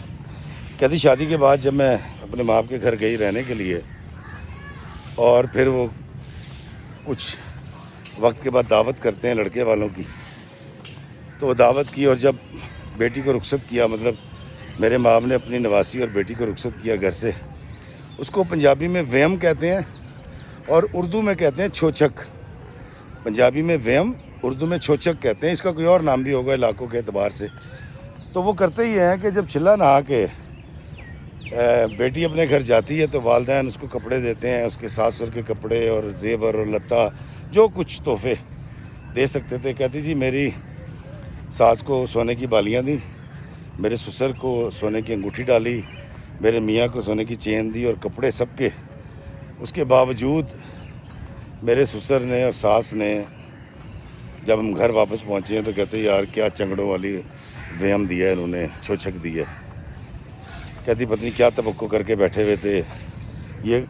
کہتی شادی کے بعد جب میں اپنے ماں باپ کے گھر گئی رہنے کے لیے، اور پھر وہ کچھ وقت کے بعد دعوت کرتے ہیں لڑکے والوں کی، تو وہ دعوت کی، اور جب بیٹی کو رخصت کیا، مطلب میرے ماں باپ نے اپنی نواسی اور بیٹی کو رخصت کیا گھر سے، اس کو پنجابی میں ویم کہتے ہیں اور اردو میں کہتے ہیں چھوچک۔ پنجابی میں ویم، اردو میں چھوچک کہتے ہیں، اس کا کوئی اور نام بھی ہوگا علاقوں کے اعتبار سے۔ تو وہ کرتے ہی ہیں کہ جب چلا نہا کے بیٹی اپنے گھر جاتی ہے تو والدین اس کو کپڑے دیتے ہیں، اس کے ساس سسر کے کپڑے اور زیور اور لتا، جو کچھ تحفے دے سکتے تھے۔ کہتی جی میری ساس کو سونے کی بالیاں دیں، میرے سسر کو سونے کی انگوٹھی ڈالی، میرے میاں کو سونے کی چین دی اور کپڑے سب کے۔ اس کے باوجود میرے سسر نے اور ساس نے جب ہم گھر واپس پہنچے ہیں تو کہتے یار کیا چنگڑوں والی وہم دیا ہے انہوں نے، چھوچک دی ہے۔ کہتی پتہ نہیں کیا توقع کر کے بیٹھے ہوئے تھے، یہ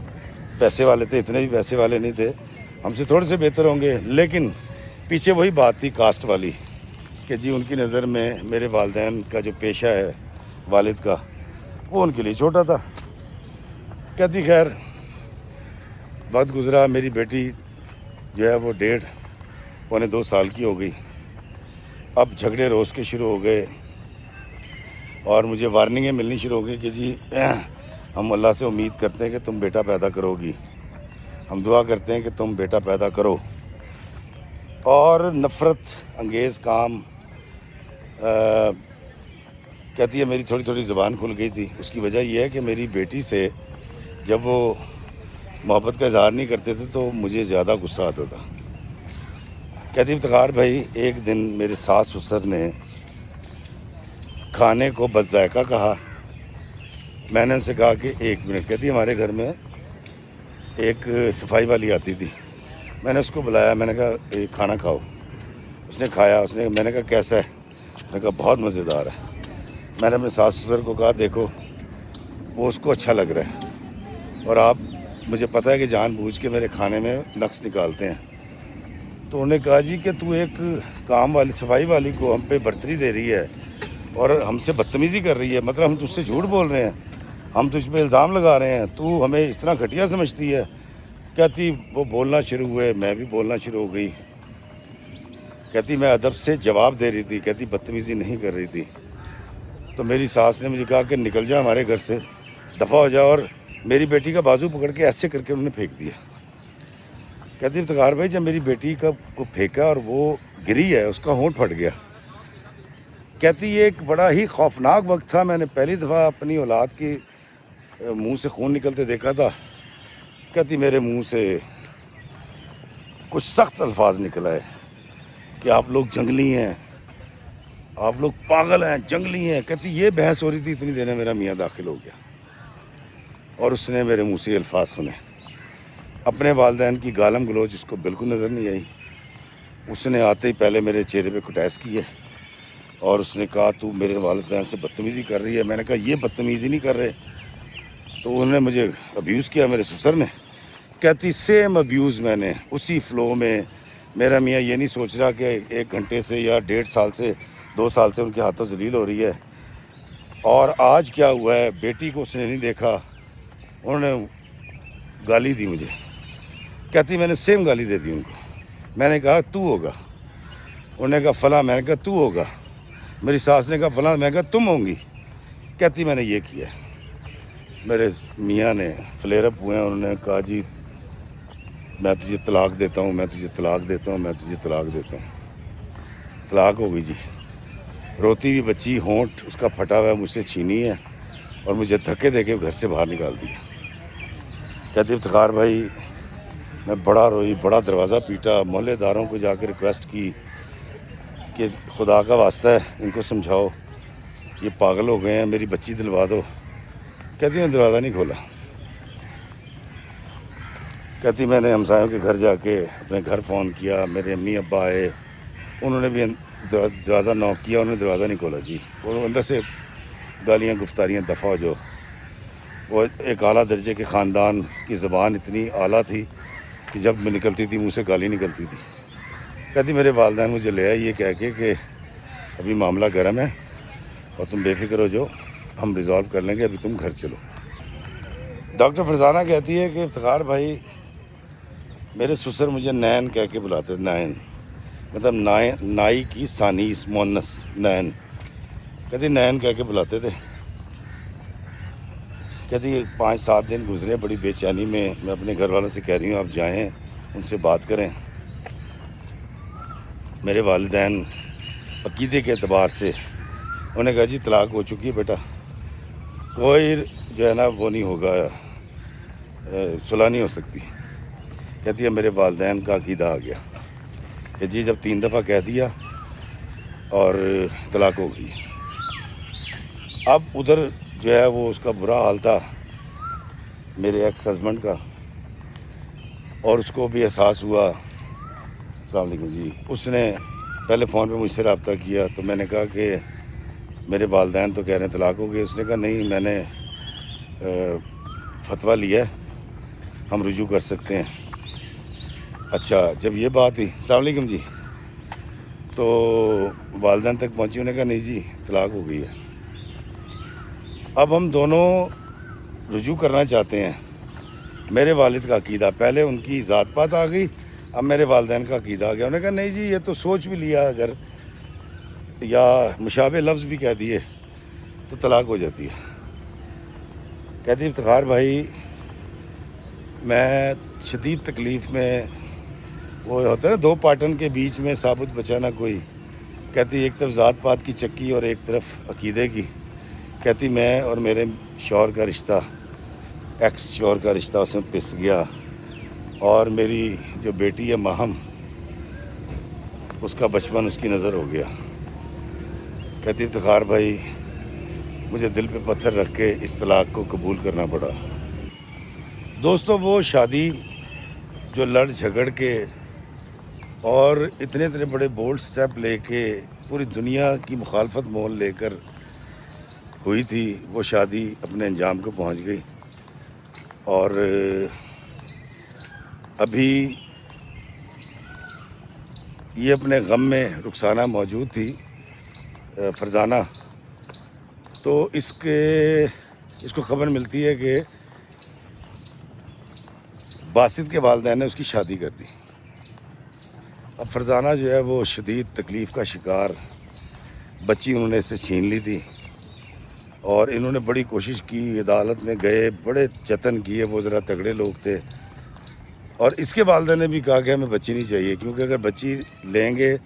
پیسے والے تھے، اتنے بھی پیسے والے نہیں تھے، ہم سے تھوڑے سے بہتر ہوں گے، لیکن پیچھے وہی بات تھی کاسٹ والی کہ جی ان کی نظر میں میرے والدین کا جو پیشہ ہے والد کا، وہ ان کے لیے چھوٹا تھا۔ کہتی خیر وقت گزرا، میری بیٹی جو ہے وہ 1.5-2 سال کی ہو گئی، اب جھگڑے روز کے شروع ہو گئے، اور مجھے وارننگیں ملنی شروع ہو گئی کہ جی ہم اللہ سے امید کرتے ہیں کہ تم بیٹا پیدا کرو گی، ہم دعا کرتے ہیں کہ تم بیٹا پیدا کرو، اور نفرت انگیز کام کہتی ہے میری تھوڑی تھوڑی زبان کھل گئی تھی. اس کی وجہ یہ ہے کہ میری بیٹی سے جب وہ محبت کا اظہار نہیں کرتے تھے تو مجھے زیادہ غصہ آتا تھا. کہتی افتخار بھائی ایک دن میرے ساس سسر نے کھانے کو بد ذائقہ کہا. میں نے ان سے کہا کہ 1 منٹ. کہتی ہمارے گھر میں ایک صفائی والی آتی تھی. میں نے اس کو بلایا, میں نے کہا کھانا کھاؤ. اس نے کھایا. میں نے کہا کیسا ہے؟ میں نے کہا بہت مزیدار ہے. میں نے اپنے ساس سسر کو کہا دیکھو وہ اس کو اچھا لگ رہا ہے اور آپ مجھے پتہ ہے کہ جان بوجھ کے میرے کھانے میں نقص نکالتے ہیں. تو انہوں نے کہا جی کہ تو ایک کام والی صفائی والی کو ہم پہ برتری دے رہی ہے اور ہم سے بدتمیزی کر رہی ہے, مطلب ہم تجھ سے جھوٹ بول رہے ہیں, ہم تجھ پہ الزام لگا رہے ہیں, تو ہمیں اس طرح گھٹیا سمجھتی ہے. کہتی وہ بولنا شروع ہوئے, میں بھی بولنا شروع ہو گئی. کہتی میں ادب سے جواب دے رہی تھی, کہتی بدتمیزی نہیں کر رہی تھی. تو میری ساس نے مجھے کہا کہ نکل جا ہمارے گھر سے, دفع ہو جا, اور میری بیٹی کا بازو پکڑ کے ایسے کر کے انہوں نے پھینک دیا. کہتی افتخار بھائی جب میری بیٹی کو پھینکا اور وہ گری ہے, اس کا ہونٹ پھٹ گیا. کہتی یہ ایک بڑا ہی خوفناک وقت تھا, میں نے پہلی دفعہ اپنی اولاد کی منہ سے خون نکلتے دیکھا تھا. کہتی میرے منہ سے کچھ سخت الفاظ نکل آئے کہ آپ لوگ جنگلی ہیں, آپ لوگ پاگل ہیں, جنگلی ہیں. کہتی یہ بحث ہو رہی تھی, اتنی دیر میں میرا میاں داخل ہو گیا اور اس نے میرے منہ سے یہ الفاظ سنے. اپنے والدین کی گالم گلوچ اس کو بالکل نظر نہیں آئی. اس نے آتے ہی پہلے میرے چہرے پہ کٹیس کی ہے اور اس نے کہا تو میرے والدین سے بدتمیزی کر رہی ہے. میں نے کہا یہ بدتمیزی نہیں کر رہے. تو انہوں نے مجھے ابیوز کیا, میرے سسر نے. کہتی سیم ابیوز میں نے اسی فلو میں. میرا میاں یہ نہیں سوچ رہا کہ 1 گھنٹے سے یا 1.5 سال سے 2 سال سے ان کے ہاتھوں ذلیل ہو رہی ہے. اور آج کیا ہوا ہے, بیٹی کو اس نے نہیں دیکھا, انہوں نے گالی دی مجھے. کہتی میں نے سیم گالی دے دی ان کو. میں نے کہا تو ہوگا, انہوں نے کہا فلاں, میں نے کہا تو ہوگا. میری ساس نے کہا فلاں, میں نے کہا تم ہوں گی. کہتی میں نے یہ کیا. میرے میاں نے فلیئر اپ ہوئے ہیں, انہوں نے کہا جی میں تجھے طلاق دیتا ہوں, میں تجھے طلاق دیتا ہوں, میں تجھے طلاق دیتا ہوں. طلاق ہو گئی جی. روتی ہوئی بچی, ہونٹ اس کا پھٹا ہوا ہے, مجھ سے چھینی ہے اور مجھے دھکے دے کے گھر سے باہر نکال دیا. کہتی افتخار بھائی میں بڑا روئی, بڑا دروازہ پیٹا, محلے داروں کو جا کے ریکویسٹ کی کہ خدا کا واسطہ ہے ان کو سمجھاؤ, یہ پاگل ہو گئے ہیں, میری بچی دلوا دو. کہتی میں دروازہ نہیں کھولا. کہتی میں نے ہمسایوں کے گھر جا کے اپنے گھر فون کیا, میرے امی ابا آئے, انہوں نے بھی دروازہ نوک کیا, انہوں نے دروازہ نہیں کھولا جی. اور اندر سے گالیاں گفتاریاں دفع ہو جو. وہ ایک اعلیٰ درجے کے خاندان کی زبان اتنی اعلیٰ تھی کہ جب میں نکلتی تھی منہ سے گالی نکلتی تھی. کہتی میرے والدین مجھے لے آئے یہ کہہ کے کہ ابھی معاملہ گرم ہے اور تم بے فکر ہو جو, ہم ریزالو کر لیں گے, ابھی تم گھر چلو. ڈاکٹر فرزانہ کہتی ہے کہ افتخار بھائی میرے سسر مجھے نین کہہ کے بلاتے تھے. نین مطلب نائی کی ثانیس مونس نین. کہتی نین کہہ کے بلاتے تھے. کہتی 5-7 دن گزرے بڑی بے چینی میں. میں اپنے گھر والوں سے کہہ رہی ہوں آپ جائیں ان سے بات کریں. میرے والدین عقیدے کے اعتبار سے انہوں نے کہا جی طلاق ہو چکی ہے بیٹا, کوئی جو ہے نا وہ نہیں ہوگا, صلح نہیں ہو سکتی. کہتی ہے میرے والدین کا عقیدہ آ گیا کہ جی جب 3 دفعہ کہہ دیا اور طلاق ہو گئی. اب ادھر جو ہے وہ اس کا برا حال تھا میرے ایکس ہسبینڈ کا, اور اس کو بھی احساس ہوا. السلام علیکم جی. اس نے پہلے فون پہ مجھ سے رابطہ کیا تو میں نے کہا کہ میرے والدین تو کہہ رہے ہیں طلاق ہو گئی. اس نے کہا نہیں میں نے فتویٰ لیا ہے, ہم رجوع کر سکتے ہیں. اچھا جب یہ بات ہوئی, السلام علیکم جی, تو والدین تک پہنچی. انہوں نے کہا نہیں جی طلاق ہو گئی ہے. اب ہم دونوں رجوع کرنا چاہتے ہیں. میرے والد کا عقیدہ, پہلے ان کی ذات پات آ گئی, اب میرے والدین کا عقیدہ آ گیا. انہوں نے کہا نہیں جی یہ تو سوچ بھی لیا اگر یا مشابہ لفظ بھی کہہ دیے تو طلاق ہو جاتی ہے. کہتی افتخار بھائی میں شدید تکلیف میں, وہ ہوتا ہے نا 2 پاٹن کے بیچ میں ثابت بچا نہ کوئی. کہتی ایک طرف ذات پات کی چکی اور ایک طرف عقیدے کی. کہتی میں اور میرے شوہر کا رشتہ، ایکس شوہر کا رشتہ اس میں پس گیا، اور میری جو بیٹی ہے ماہم، اس کا بچپن اس کی نظر ہو گیا. کہتی افتخار بھائی مجھے دل پہ پتھر رکھ کے اس طلاق کو قبول کرنا پڑا. دوستو وہ شادی جو لڑ جھگڑ کے اور اتنے بڑے بولڈ سٹیپ لے کے پوری دنیا کی مخالفت مول لے کر ہوئی تھی، وہ شادی اپنے انجام کو پہنچ گئی. اور ابھی یہ اپنے غم میں رخسانہ موجود تھی، فرزانہ. تو اس کو خبر ملتی ہے کہ باسط کے والدین نے اس کی شادی کر دی. اب فرزانہ جو ہے وہ شدید تکلیف کا شکار، بچی انہوں نے اس سے چھین لی تھی، اور انہوں نے بڑی کوشش کی، عدالت میں گئے، بڑے جتن کیے، وہ ذرا تگڑے لوگ تھے. اور اس کے والدین نے بھی کہا کہ ہمیں بچی نہیں چاہیے، کیونکہ اگر بچی لیں گے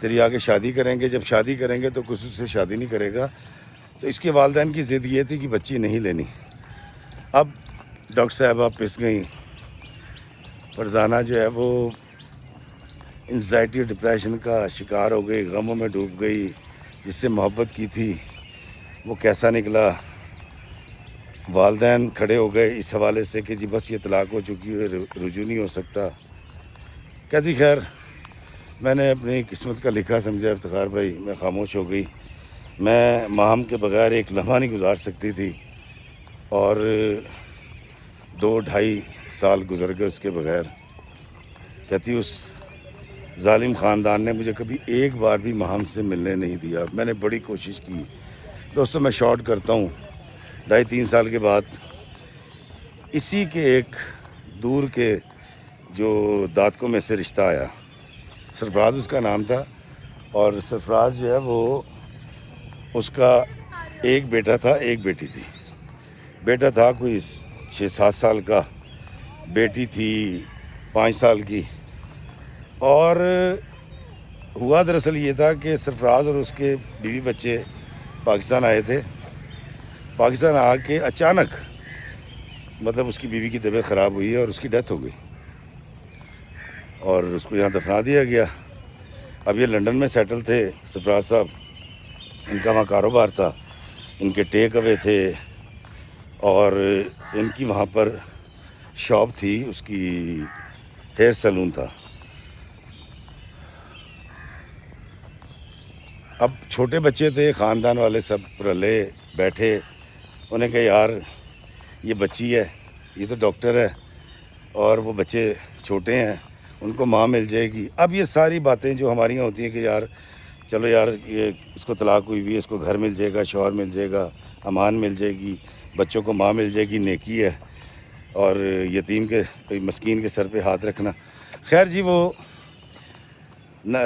تیری آگے شادی کریں گے، جب شادی کریں گے تو کسی سے شادی نہیں کرے گا. تو اس کے والدین کی ضد یہ تھی کہ بچی نہیں لینی. اب ڈاکٹر صاحبہ پس گئیں. فرزانہ جو ہے وہ انزائٹی اور ڈپریشن کا شکار ہو گئی، غموں میں ڈوب گئی. جس سے محبت کی تھی وہ کیسا نکلا. والدین کھڑے ہو گئے اس حوالے سے کہ جی بس یہ طلاق ہو چکی ہے، رجوع نہیں ہو سکتا. کہتی خیر میں نے اپنی قسمت کا لکھا سمجھا افتخار بھائی، میں خاموش ہو گئی. میں ماہم کے بغیر ایک لمحہ نہیں گزار سکتی تھی، اور 2-2.5 سال گزر گئے اس کے بغیر. کہتی اس ظالم خاندان نے مجھے کبھی ایک بار بھی ماہم سے ملنے نہیں دیا. میں نے بڑی کوشش کی. دوستو میں شارٹ کرتا ہوں. 2.5-3 سال کے بعد اسی کے ایک دور کے جو داتکوں میں سے رشتہ آیا. سرفراز اس کا نام تھا، اور سرفراز جو ہے وہ اس کا ایک بیٹا تھا، ایک بیٹی تھی. بیٹا تھا کوئی 6-7 سال کا، بیٹی تھی 5 سال کی. اور ہوا دراصل یہ تھا کہ سرفراز اور اس کے بیوی بچے پاکستان آئے تھے. پاکستان آ کے اچانک مطلب اس کی بیوی کی طبیعت خراب ہوئی ہے اور اس کی ڈیتھ ہو گئی، اور اس کو یہاں دفنا دیا گیا. اب یہ لنڈن میں سیٹل تھے سرفراز صاحب، ان کا وہاں کاروبار تھا، ان کے ٹیک اوے تھے، اور ان کی وہاں پر شاپ تھی، اس کی ہیئر سیلون تھا. اب چھوٹے بچے تھے، خاندان والے سب رلے بیٹھے. انہیں کہا یار یہ بچی ہے، یہ تو ڈاکٹر ہے، اور وہ بچے چھوٹے ہیں، ان کو ماں مل جائے گی. اب یہ ساری باتیں جو ہماری یہاں ہوتی ہیں کہ یار چلو یار یہ اس کو طلاق ہوئی ہوئی ہے، اس کو گھر مل جائے گا، شوہر مل جائے گا، امان مل جائے گی، بچوں کو ماں مل جائے گی، نیکی ہے، اور یتیم کے مسکین کے سر پہ ہاتھ رکھنا. خیر جی وہ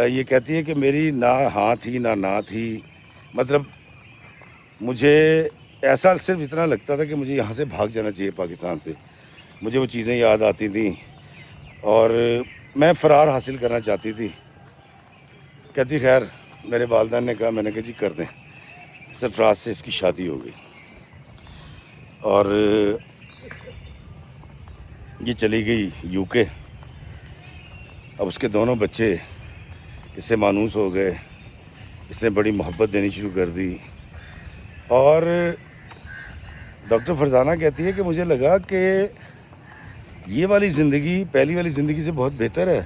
یہ کہتی ہے کہ میری نہ ہاں تھی نہ تھی. مطلب مجھے ایسا صرف اتنا لگتا تھا کہ مجھے یہاں سے بھاگ جانا چاہیے پاکستان سے. مجھے وہ چیزیں یاد آتی تھیں اور میں فرار حاصل کرنا چاہتی تھی. کہتی خیر میرے والدین نے کہا، میں نے کہا جی کر دیں. سرفراز سے اس کی شادی ہو گئی، اور یہ چلی گئی UK. اب اس کے دونوں بچے اس سے مانوس ہو گئے. اس نے بڑی محبت دینی شروع کر دی. اور ڈاکٹر فرزانہ کہتی ہے کہ مجھے لگا کہ یہ والی زندگی پہلی والی زندگی سے بہت بہتر ہے.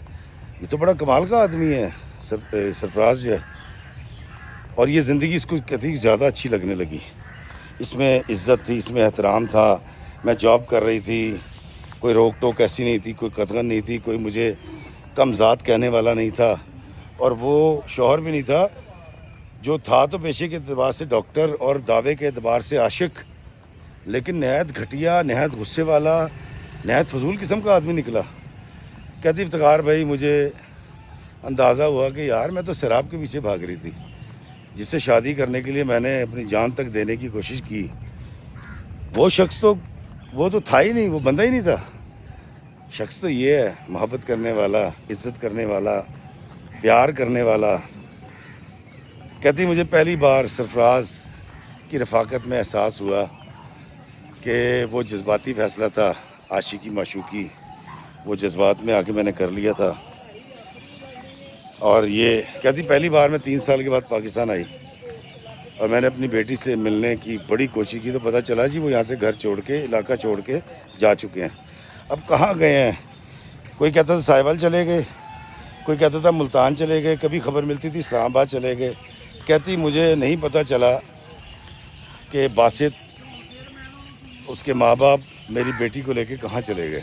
یہ تو بڑا کمال کا آدمی ہے سرفراز جو ہے، اور یہ زندگی اس کو کہتی زیادہ اچھی لگنے لگی. اس میں عزت تھی، اس میں احترام تھا. میں جاب کر رہی تھی، کوئی روک ٹوک ایسی نہیں تھی، کوئی قدغن نہیں تھی، کوئی مجھے کم ذات کہنے والا نہیں تھا. اور وہ شوہر بھی نہیں تھا جو تھا تو پیشے کے اعتبار سے ڈاکٹر اور دعوے کے اعتبار سے عاشق، لیکن نہایت گھٹیا، نہایت غصے والا، نہایت فضول قسم کا آدمی نکلا. کہتی افتخار بھائی مجھے اندازہ ہوا کہ یار میں تو سیراب کے پیچھے بھاگ رہی تھی، جس سے شادی کرنے کے لیے میں نے اپنی جان تک دینے کی کوشش کی. وہ شخص تو وہ تو تھا ہی نہیں، وہ بندہ ہی نہیں تھا. شخص تو یہ ہے محبت کرنے والا، عزت کرنے والا، پیار کرنے والا. کہتی مجھے پہلی بار سرفراز کی رفاقت میں احساس ہوا کہ وہ جذباتی فیصلہ تھا، عاشقی معشوقی، وہ جذبات میں آ کے میں نے کر لیا تھا. اور یہ کہتی پہلی بار میں 3 سال کے بعد پاکستان آئی اور میں نے اپنی بیٹی سے ملنے کی بڑی کوشش کی تو پتہ چلا جی وہ یہاں سے گھر چھوڑ کے، علاقہ چھوڑ کے جا چکے ہیں. اب کہاں گئے ہیں؟ کوئی کہتا تھا ساحل چلے گئے، کوئی کہتا تھا ملتان چلے گئے، کبھی خبر ملتی تھی اسلام آباد چلے گئے. کہتی مجھے نہیں پتہ چلا کہ باسط اس کے ماں باپ میری بیٹی کو لے کے کہاں چلے گئے.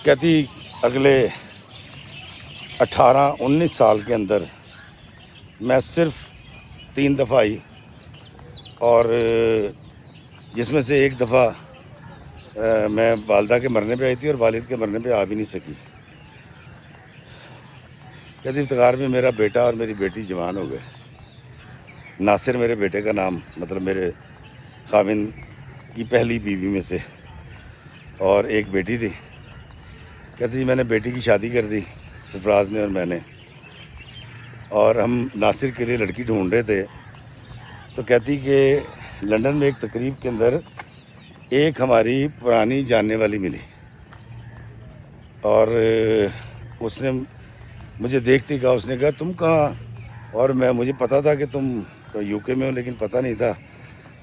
کہتی اگلے 18-19 سال کے اندر میں صرف 3 دفعہ آئی، اور جس میں سے ایک دفعہ میں والدہ کے مرنے پہ آئی تھی اور والد کے مرنے پہ آ بھی نہیں سکی. کہتی افتخار میں میرا بیٹا اور میری بیٹی جوان ہو گئے. ناصر میرے بیٹے کا نام، مطلب میرے خاوند کی پہلی بیوی میں سے، اور ایک بیٹی تھی. کہتی جی میں نے بیٹی کی شادی کر دی سرفراز نے اور میں نے، اور ہم ناصر کے لیے لڑکی ڈھونڈ رہے تھے. تو کہتی کہ لندن میں ایک تقریب کے اندر ایک ہماری پرانی جاننے والی ملی، اور اس نے مجھے دیکھتے کہا، اس نے کہا تم کہاں؟ اور مجھے پتا تھا کہ تم یو کے میں ہو لیکن پتہ نہیں تھا،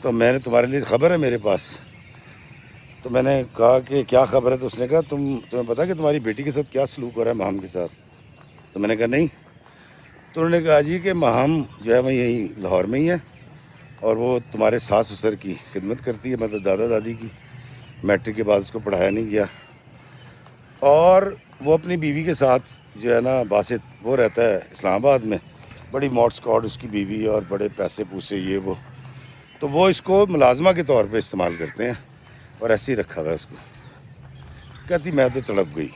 تو میں نے تمہارے لیے خبر ہے میرے پاس. تو میں نے کہا کہ کیا خبر ہے؟ تو اس نے کہا تمہیں پتا کہ تمہاری بیٹی کے ساتھ کیا سلوک ہو رہا ہے ماہم کے ساتھ؟ تو میں نے کہا نہیں. تو انہوں نے کہا جی کہ ماہم جو ہے وہ یہیں لاہور میں ہی ہے، اور وہ تمہارے ساس سسر کی خدمت کرتی ہے، مطلب دادا دادی کی. میٹرک کے بعد اس کو پڑھایا نہیں گیا، اور وہ اپنی بیوی کے ساتھ جو ہے نا باسط، وہ رہتا ہے اسلام آباد میں، بڑی موڈ اسکواڈ اس کی بیوی، اور بڑے پیسے پوسے یہ وہ. تو وہ اس کو ملازمہ کے طور پہ استعمال کرتے ہیں اور ایسے ہی رکھا ہوا ہے اس کو. کہتی میں تو تڑپ گئی،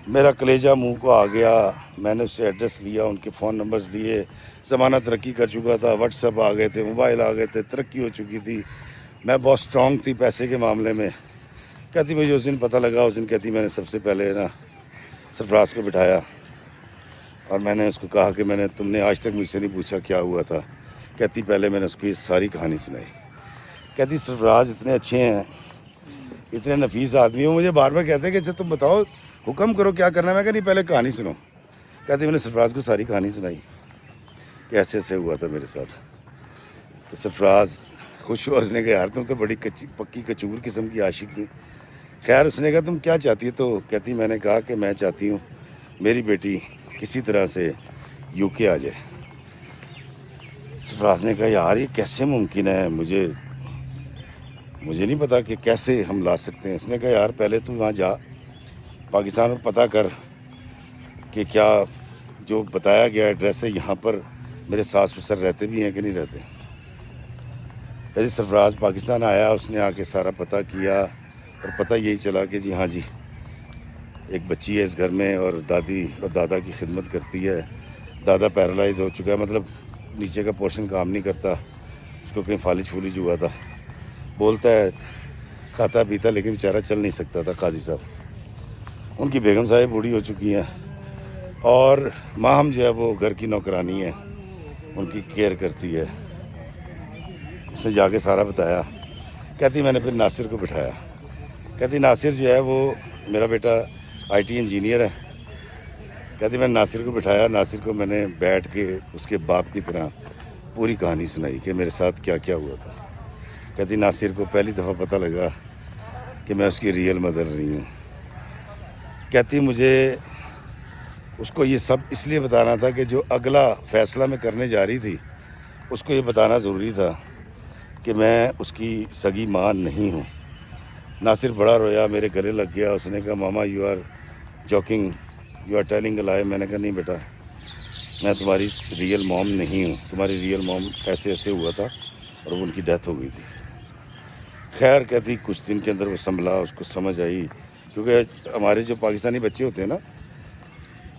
میرا کلیجہ منہ کو آ گیا. میں نے اس سے ایڈریس لیا، ان کے فون نمبرز لیے. زمانہ ترقی کر چکا تھا، واٹس ایپ آ گئے تھے، موبائل آ گئے تھے، ترقی ہو چکی تھی. میں بہت اسٹرانگ تھی پیسے کے معاملے میں. کہتی مجھے اس دن پتہ لگا، اس دن کہتی میں نے سب سے پہلے نا سرفراز کو بٹھایا اور میں نے اس کو کہا کہ تم نے آج تک مجھ سے نہیں پوچھا کیا ہوا تھا. کہتی پہلے میں نے اس کو یہ ساری کہانی سنائی. کہتی سرفراز اتنے اچھے ہیں، اتنے نفیس آدمی ہیں. وہ مجھے بار بار کہتے ہیں کہ اچھا تم بتاؤ، حکم کرو کیا کرنا ہے. میں کہا نہیں پہلے کہانی سنو. کہتی میں نے سرفراز کو ساری کہانی سنائی کہ ایسے ایسے ہوا تھا میرے ساتھ. تو سرفراز خوش ہوا، اس نے کہا یار تم تو بڑی پکی کچور قسم کی عاشق تھی. خیر اس نے کہا تم کیا چاہتی ہے؟ تو کہتی میں نے کہا کہ میں چاہتی ہوں میری بیٹی کسی طرح سے یو کے آ جائے. سرفراز نے کہا یار یہ کیسے ممکن ہے، مجھے نہیں پتا کہ کیسے ہم لا سکتے ہیں. اس نے کہا یار پہلے تو وہاں جا، پاکستان میں پتہ کر کہ کیا جو بتایا گیا ایڈریس ہے یہاں پر میرے ساس سسر رہتے بھی ہیں کہ نہیں رہتے. جیسے سرفراز پاکستان آیا، اس نے آ کے سارا پتہ کیا، اور پتہ یہی چلا کہ جی ہاں جی ایک بچی ہے اس گھر میں، اور دادی اور دادا کی خدمت کرتی ہے. دادا پیرالائز ہو چکا ہے، مطلب نیچے کا پورشن کام نہیں کرتا، اس کو کہیں فالج فولج ہوا تھا. بولتا ہے کھاتا پیتا لیکن بیچارہ چل نہیں سکتا تھا. قاضی صاحب ان کی بیگم صاحب بوڑھی ہو چکی ہیں، اور ماہم جو ہے وہ گھر کی نوکرانی ہے، ان کی کیئر کرتی ہے. اس نے جا کے سارا بتایا. کہتی میں نے پھر ناصر کو بٹھایا. کہتی ناصر جو ہے وہ میرا بیٹا آئی ٹی انجینئر ہے. کہتی میں نے ناصر کو بٹھایا. ناصر کو میں نے بیٹھ کے اس کے باپ کی طرح پوری کہانی سنائی کہ میرے ساتھ کیا کیا ہوا تھا. کہتی ناصر کو پہلی دفعہ پتہ لگا کہ میں اس کی ریئل مدر نہیں ہوں. کہتی مجھے اس کو یہ سب اس لیے بتانا تھا کہ جو اگلا فیصلہ میں کرنے جا رہی تھی اس کو یہ بتانا ضروری تھا کہ میں اس کی سگی ماں نہیں ہوں. ناصر بڑا رویا، میرے گلے لگ گیا. اس نے کہا ماما you are joking, you are telling a lie. میں نے کہا نہیں بیٹا، میں تمہاری ریئل موم نہیں ہوں. تمہاری ریئل موم ایسے ایسے ہوا تھا اور وہ ان کی ڈیتھ ہو گئی تھی. خیر کہتی کچھ دن کے اندر وہ سنبھلا، اس کو سمجھ آئی. کیونکہ ہمارے جو پاکستانی بچے ہوتے ہیں نا،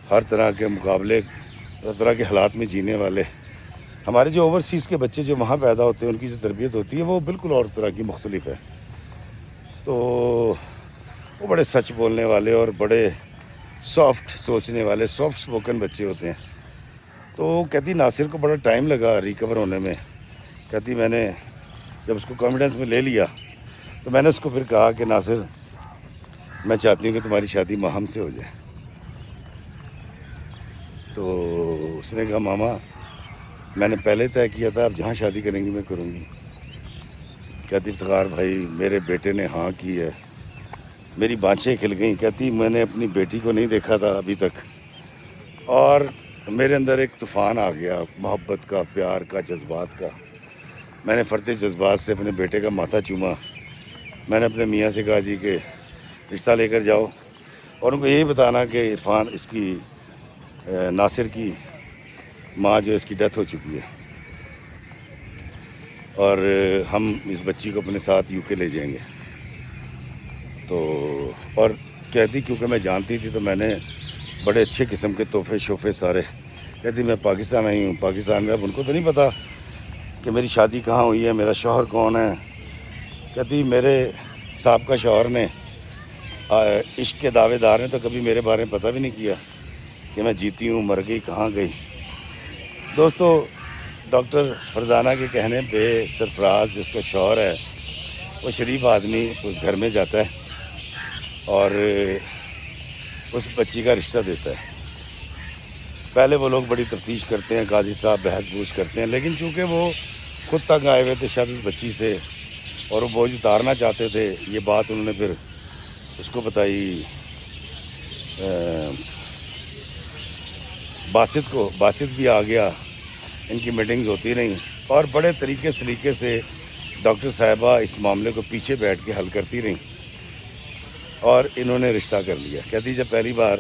ہر طرح کے مقابلے، ہر طرح کے حالات میں جینے والے. ہمارے جو اوورسیز کے بچے جو وہاں پیدا ہوتے ہیں ان کی جو تربیت ہوتی ہے وہ بالکل اور طرح کی مختلف ہے. تو وہ بڑے سچ بولنے والے اور بڑے سافٹ سوچنے والے، سافٹ سپوکن بچے ہوتے ہیں. تو کہتی ناصر کو بڑا ٹائم لگا ریکور ہونے میں. کہتی میں نے جب اس کو کانفیڈنس میں لے لیا تو میں نے اس کو پھر کہا کہ ناصر میں چاہتی ہوں کہ تمہاری شادی ماہم سے ہو جائے. تو اس نے کہا ماما میں نے پہلے طے کیا تھا، آپ جہاں شادی کریں گی میں کروں گی. کہتی افتخار بھائی میرے بیٹے نے ہاں کی ہے، میری بانچیں کھل گئیں. کہتی میں نے اپنی بیٹی کو نہیں دیکھا تھا ابھی تک، اور میرے اندر ایک طوفان آ گیا محبت کا، پیار کا، جذبات کا. میں نے فرتے جذبات سے اپنے بیٹے کا ماتھا چوما. میں نے اپنے میاں سے کہا جی کہ رشتہ لے کر جاؤ، اور ان کو یہی بتانا کہ عرفان اس کی ناصر کی ماں جو اس کی ڈیتھ ہو چکی ہے، اور ہم اس بچی کو اپنے ساتھ یو کے لے جائیں گے. تو اور کہتی کیونکہ میں جانتی تھی تو میں نے بڑے اچھے قسم کے تحفے شوفے سارے. کہتی میں پاکستان آئی ہوں، پاکستان میں اب ان کو تو نہیں پتہ کہ میری شادی کہاں ہوئی ہے، میرا شوہر کون ہے. کہتی میرے سابقہ شوہر نے عشق کے دعوے دار نے تو کبھی میرے بارے میں پتہ بھی نہیں کیا کہ میں جیتی ہوں، مر گئی، کہاں گئی. دوستو ڈاکٹر فرزانہ کے کہنے پہ سرفراز جس کا شوہر ہے وہ شریف آدمی اس گھر میں جاتا ہے اور اس بچی کا رشتہ دیتا ہے. پہلے وہ لوگ بڑی تفتیش کرتے ہیں، قاضی صاحب بحث بوجھ کرتے ہیں، لیکن چونکہ وہ خود تک آئے ہوئے تھے شاید اس بچی سے اور وہ بوجھ اتارنا چاہتے تھے، یہ بات انہوں نے پھر اس کو بتائی باسط کو. باسط بھی آ گیا، ان کی میٹنگز ہوتی رہیں اور بڑے طریقے سلیقے سے ڈاکٹر صاحبہ اس معاملے کو پیچھے بیٹھ کے حل کرتی رہیں اور انہوں نے رشتہ کر لیا. کہتی جب پہلی بار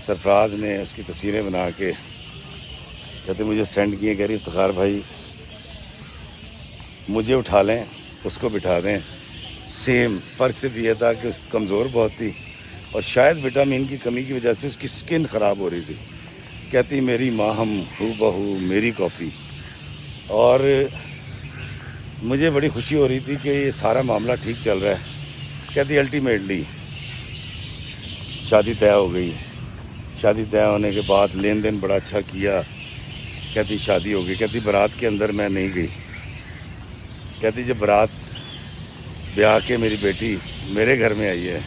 سرفراز نے اس کی تصویریں بنا کے کہتے مجھے سینڈ کیے، کہہ رہی افتخار بھائی مجھے اٹھا لیں اس کو بٹھا دیں، سیم. فرق صرف یہ تھا کہ اس کمزور بہت تھی اور شاید وٹامن کی کمی کی وجہ سے اس کی سکن خراب ہو رہی تھی. کہتی میری ماں ہم ہو بہو میری کاپی. اور مجھے بڑی خوشی ہو رہی تھی کہ یہ سارا معاملہ ٹھیک چل رہا ہے. کہتی الٹیمیٹلی شادی طے ہو گئی. شادی طے ہونے کے بعد لین دین بڑا اچھا کیا. کہتی شادی ہو گئی. کہتی برات کے اندر میں نہیں گئی. کہتی جب برات بیاہ کے میری بیٹی میرے گھر میں آئی ہے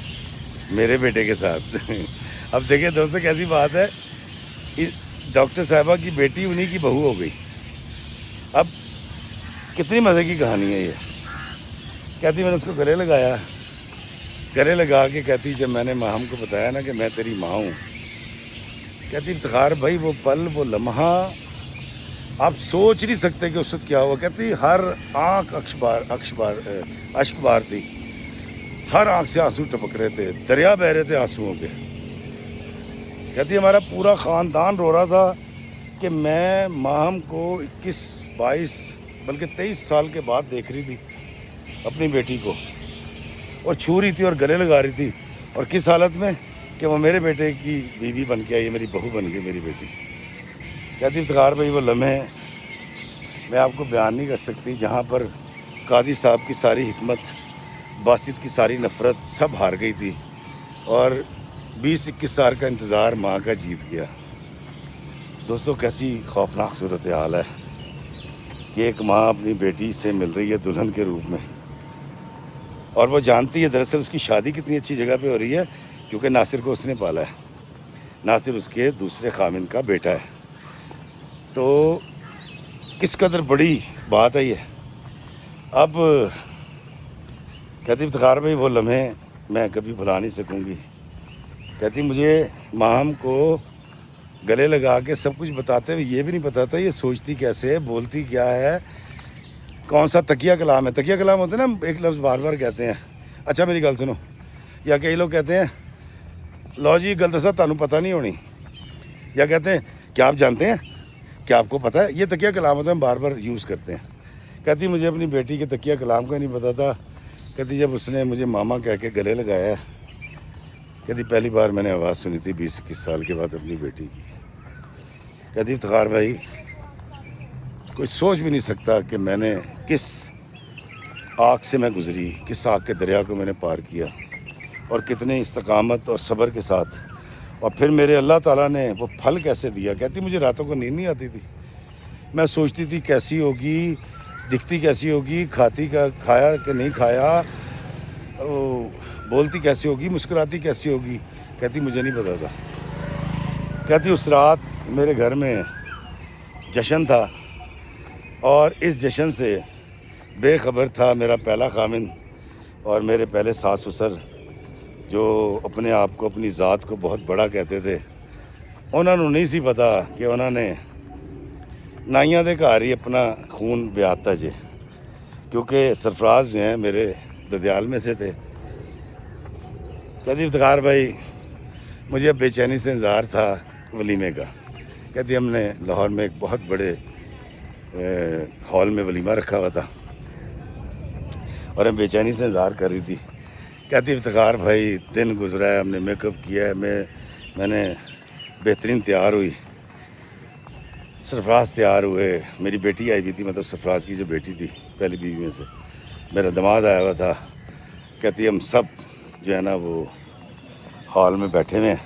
میرے بیٹے کے ساتھ. اب دیکھیں دوستوں کیسی بات ہے، ڈاکٹر صاحبہ کی بیٹی انہی کی بہو ہو گئی. اب کتنی مزے کی کہانی ہے یہ. کہتی میں نے اس کو گلے لگایا، گلے لگا کے کہتی جب میں نے ماہم کو بتایا نا کہ میں تیری ماں ہوں، کہتی افتخار بھائی وہ پل وہ لمحہ آپ سوچ نہیں سکتے کہ اس وقت کیا ہوا. کہتی ہر آنکھ اشک بار تھی، ہر آنکھ سے آنسو ٹپک رہے تھے، دریا بہہ رہے تھے آنسوؤں کے. کہتی ہمارا پورا خاندان رو رہا تھا کہ میں ماہم کو 21 22 بلکہ 23 سال کے بعد دیکھ رہی تھی اپنی بیٹی کو، اور چھو رہی تھی اور گلے لگا رہی تھی. اور کس حالت میں کہ وہ میرے بیٹے کی بیوی بن کے آئی، میری بہو بن گئی میری بیٹی. کہتی افتخار بھائی وہ لمحے میں آپ کو بیان نہیں کر سکتی جہاں پر قاضی صاحب کی ساری حکمت، باسط کی ساری نفرت سب ہار گئی تھی اور 20-21 سال کا انتظار ماں کا جیت گیا. دوستوں کیسی خوفناک صورتحال ہے کہ ایک ماں اپنی بیٹی سے مل رہی ہے دلہن کے روپ میں، اور وہ جانتی ہے دراصل اس کی شادی کتنی اچھی جگہ پہ ہو رہی ہے کیونکہ ناصر کو اس نے پالا ہے. ناصر اس کے دوسرے خاوند کا بیٹا ہے. تو کس قدر بڑی بات ہے یہ. اب کہتی افتخار بھائی وہ لمحے میں کبھی بھلا نہیں سکوں گی. کہتی مجھے ماہم کو گلے لگا کے سب کچھ بتاتے ہوئے یہ بھی نہیں پتا تھا یہ سوچتی کیسے ہے، بولتی کیا ہے، کون سا تکیہ کلام ہے. تکیہ کلام ہوتا ہے نا، ایک لفظ بار بار کہتے ہیں. اچھا میری گل سنو، یا کئی لوگ کہتے ہیں لو جی گل دسا تانوں پتہ نہیں ہونی، یا کہتے ہیں کیا آپ جانتے ہیں، کیا آپ کو پتہ ہے. یہ تکیہ کلام ہوتا ہے، ہم بار بار یوز کرتے ہیں. کہتی مجھے اپنی بیٹی کے تکیہ کلام کا نہیں پتا تھا. کہتی جب اس نے مجھے ماما کہہ کے گلے لگایا، کہتی پہلی بار میں نے آواز سنی تھی 20-21 سال کے بعد اپنی بیٹی کی. کہتی افتخار بھائی کوئی سوچ بھی نہیں سکتا کہ میں نے کس آگ سے میں گزری، کس آگ کے دریا کو میں نے پار کیا، اور کتنے استقامت اور صبر کے ساتھ اور پھر میرے اللہ تعالیٰ نے وہ پھل کیسے دیا. کہتی مجھے راتوں کو نیند نہیں آتی تھی. میں سوچتی تھی کیسی ہوگی, دکھتی کیسی ہوگی, کھاتی کا کھایا کہ نہیں کھایا, بولتی کیسی ہوگی, مسکراتی کیسی ہوگی. کہتی مجھے نہیں پتا تھا. کہتی اس رات میرے گھر میں جشن تھا, اور اس جشن سے بے خبر تھا میرا پہلا خامند اور میرے پہلے ساس سسر, جو اپنے آپ کو اپنی ذات کو بہت بڑا کہتے تھے. انہوں نے نہیں سی پتا کہ انہوں نے نائیاں دے گھر ہی اپنا خون بیاتا جے, کیونکہ سرفراز جو ہیں میرے ددیال میں سے تھے. کہتی افتخار بھائی مجھے اب بے چینی سے انتظار تھا ولیمے کا. کہتی ہم نے لاہور میں ایک بہت بڑے ہال میں ولیمہ رکھا ہوا تھا اور ہم بے چینی سے انتظار کر رہی تھی. کہتی افتخار بھائی دن گزرا ہے, ہم نے میک اپ کیا ہے, میں نے بہترین تیار ہوئی, سرفراز تیار ہوئے, میری بیٹی آئی ہوئی تھی, مطلب سرفراز کی جو بیٹی تھی پہلی بیوی میں سے, میرا داماد آیا ہوا تھا. کہتی ہم سب جو ہے نا وہ ہال میں بیٹھے ہوئے ہیں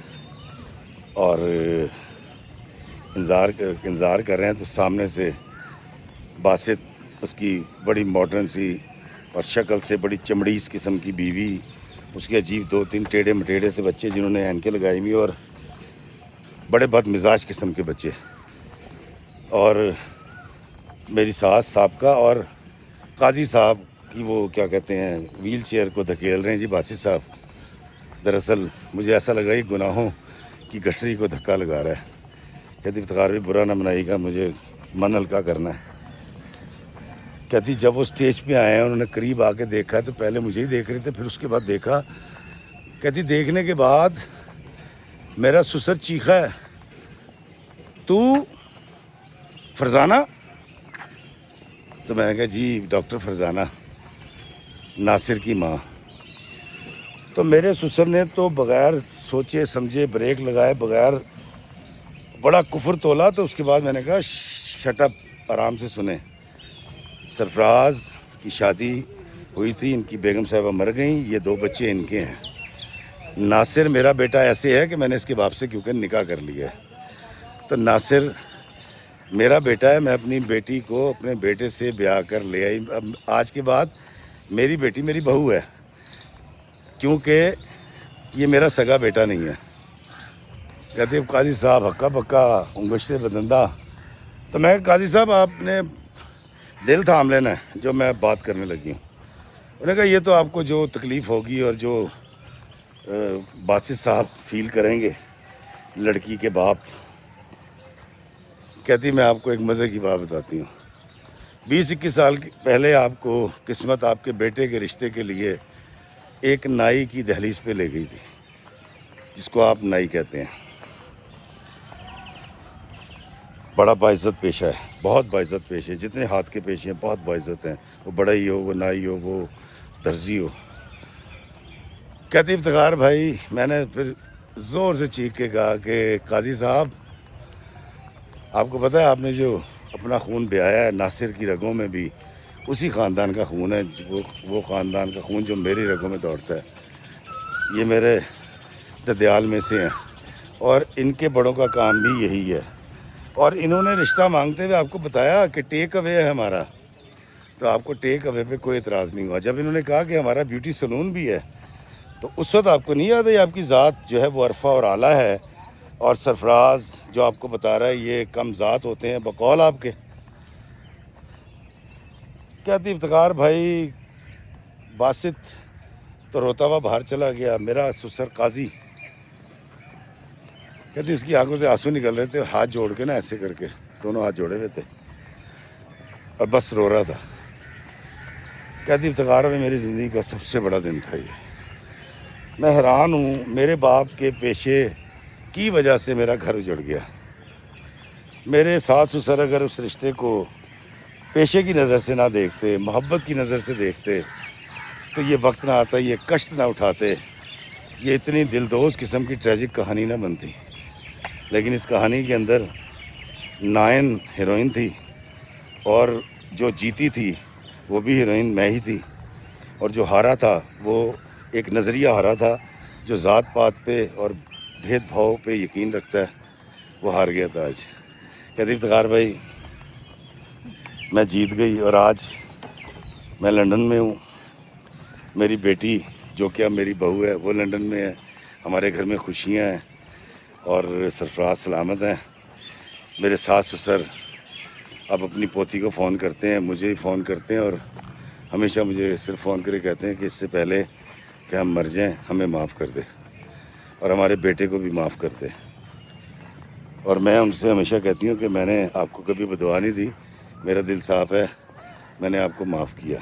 اور انتظار کر رہے ہیں. تو سامنے سے باسط, اس کی بڑی ماڈرن سی اور شکل سے بڑی چمڑیس قسم کی بیوی, اس کے عجیب 2-3 ٹیڑھے مٹیڑھے سے بچے جنہوں نے اینکیں لگائی ہوئی, اور بڑے بد مزاج قسم کے بچے, اور میری ساس سابقہ اور قاضی صاحب کی وہ کیا کہتے ہیں ویل چیئر کو دھکیل رہے ہیں. جی باسط صاحب, دراصل مجھے ایسا لگا کہ گناہوں کی گٹھری کو دھکا لگا رہا ہے. کہتی افتخار بھی برا نہ منائی گا, مجھے من ہلکا کرنا ہے. کہتی جب وہ اسٹیج پہ آئے ہیں انہوں نے قریب آ کے دیکھا تو پہلے مجھے ہی دیکھ رہے تھے, پھر اس کے بعد دیکھا. کہتی دیکھنے کے بعد میرا سسر چیخا ہے, تو فرزانہ. تو میں نے کہا جی ڈاکٹر فرزانہ, ناصر کی ماں. تو میرے سسر نے تو بغیر سوچے سمجھے بریک لگائے بغیر بڑا کفر تولا. تو اس کے بعد میں نے کہا شٹ اپ, آرام سے سنیں. سرفراز کی شادی ہوئی تھی, ان کی بیگم صاحبہ مر گئیں, یہ 2 بچے ان کے ہیں. ناصر میرا بیٹا ایسے ہے کہ میں نے اس کے باپ سے کیونکہ نکاح کر لیا ہے. تو ناصر میرا بیٹا ہے, میں اپنی بیٹی کو اپنے بیٹے سے بیاہ کر لے آئی. اب آج کے بعد میری بیٹی میری بہو ہے, کیونکہ یہ میرا سگا بیٹا نہیں ہے. کہتے قاضی صاحب ہکا پکا انگشت بدندہ. تو میں قاضی صاحب آپ نے دل تھام لینا ہے, جو میں بات کرنے لگی ہوں. انہوں نے کہا یہ تو آپ کو جو تکلیف ہوگی اور جو باسط صاحب فیل کریں گے لڑکی کے باپ. کہتی میں آپ کو ایک مزے کی بات بتاتی ہوں. 20-21 سال پہلے آپ کو قسمت آپ کے بیٹے کے رشتے کے لیے ایک نائی کی دہلیز پہ لے گئی تھی, جس کو آپ نائی کہتے ہیں. بڑا باعزت پیشہ ہے, بہت باعزت پیش ہے. جتنے ہاتھ کے پیشے ہیں بہت باعزت ہیں, وہ بڑائی ہو, وہ نائی ہو, وہ درزی ہو. کہتی افتخار بھائی میں نے پھر زور سے چیخ کے کہا کہ قاضی صاحب آپ کو پتہ ہے آپ نے جو اپنا خون بہایا ہے ناصر کی رگوں میں بھی اسی خاندان کا خون ہے, وہ خاندان کا خون جو میری رگوں میں دوڑتا ہے. یہ میرے ددیال میں سے ہیں, اور ان کے بڑوں کا کام بھی یہی ہے. اور انہوں نے رشتہ مانگتے ہوئے آپ کو بتایا کہ ٹیک اوے ہے ہمارا, تو آپ کو ٹیک اوے پہ کوئی اعتراض نہیں ہوا. جب انہوں نے کہا کہ ہمارا بیوٹی سلون بھی ہے, تو اس وقت آپ کو نہیں یاد ہے آپ کی ذات جو ہے وہ عرفہ اور اعلیٰ ہے, اور سرفراز جو آپ کو بتا رہا ہے یہ کم ذات ہوتے ہیں بقول آپ کے. کہتی افتخار بھائی باسط تو روتا ہوا باہر چلا گیا, میرا سسر قاضی کہتی اس کی آنکھوں سے آنسو نکل رہے تھے, ہاتھ جوڑ کے نا ایسے کر کے, دونوں ہاتھ جوڑے ہوئے تھے اور بس رو رہا تھا. کہتی افتخار میں میری زندگی کا سب سے بڑا دن تھا یہ. میں حیران ہوں, میرے باپ کے پیشے کی وجہ سے میرا گھر اجڑ گیا. میرے ساس سسر اگر اس رشتے کو پیشے کی نظر سے نہ دیکھتے, محبت کی نظر سے دیکھتے, تو یہ وقت نہ آتا, یہ کشت نہ اٹھاتے, یہ اتنی دلدوز قسم کی ٹریجک کہانی نہ بنتی. لیکن اس کہانی کے اندر 9 ہیروئن تھی, اور جو جیتی تھی وہ بھی ہیروئن میں ہی تھی, اور جو ہارا تھا وہ ایک نظریہ ہارا تھا جو ذات پات پہ اور بھید بھاؤ پہ یقین رکھتا ہے وہ ہار گیا تھا آج. کہتے افتخار بھائی میں جیت گئی اور آج میں لنڈن میں ہوں. میری بیٹی جو کہ اب میری بہو ہے وہ لنڈن میں ہے. ہمارے گھر میں خوشیاں ہیں اور سرفراز سلامت ہیں. میرے ساس سسر اب اپنی پوتی کو فون کرتے ہیں, مجھے فون کرتے ہیں اور ہمیشہ مجھے صرف فون کرے کہتے ہیں کہ اس سے پہلے کہ ہم مر جائیں ہمیں معاف کر دے اور ہمارے بیٹے کو بھی معاف کر دے. اور میں ان سے ہمیشہ کہتی ہوں کہ میں نے آپ کو کبھی بددعا نہیں دی, میرا دل صاف ہے, میں نے آپ کو معاف کیا.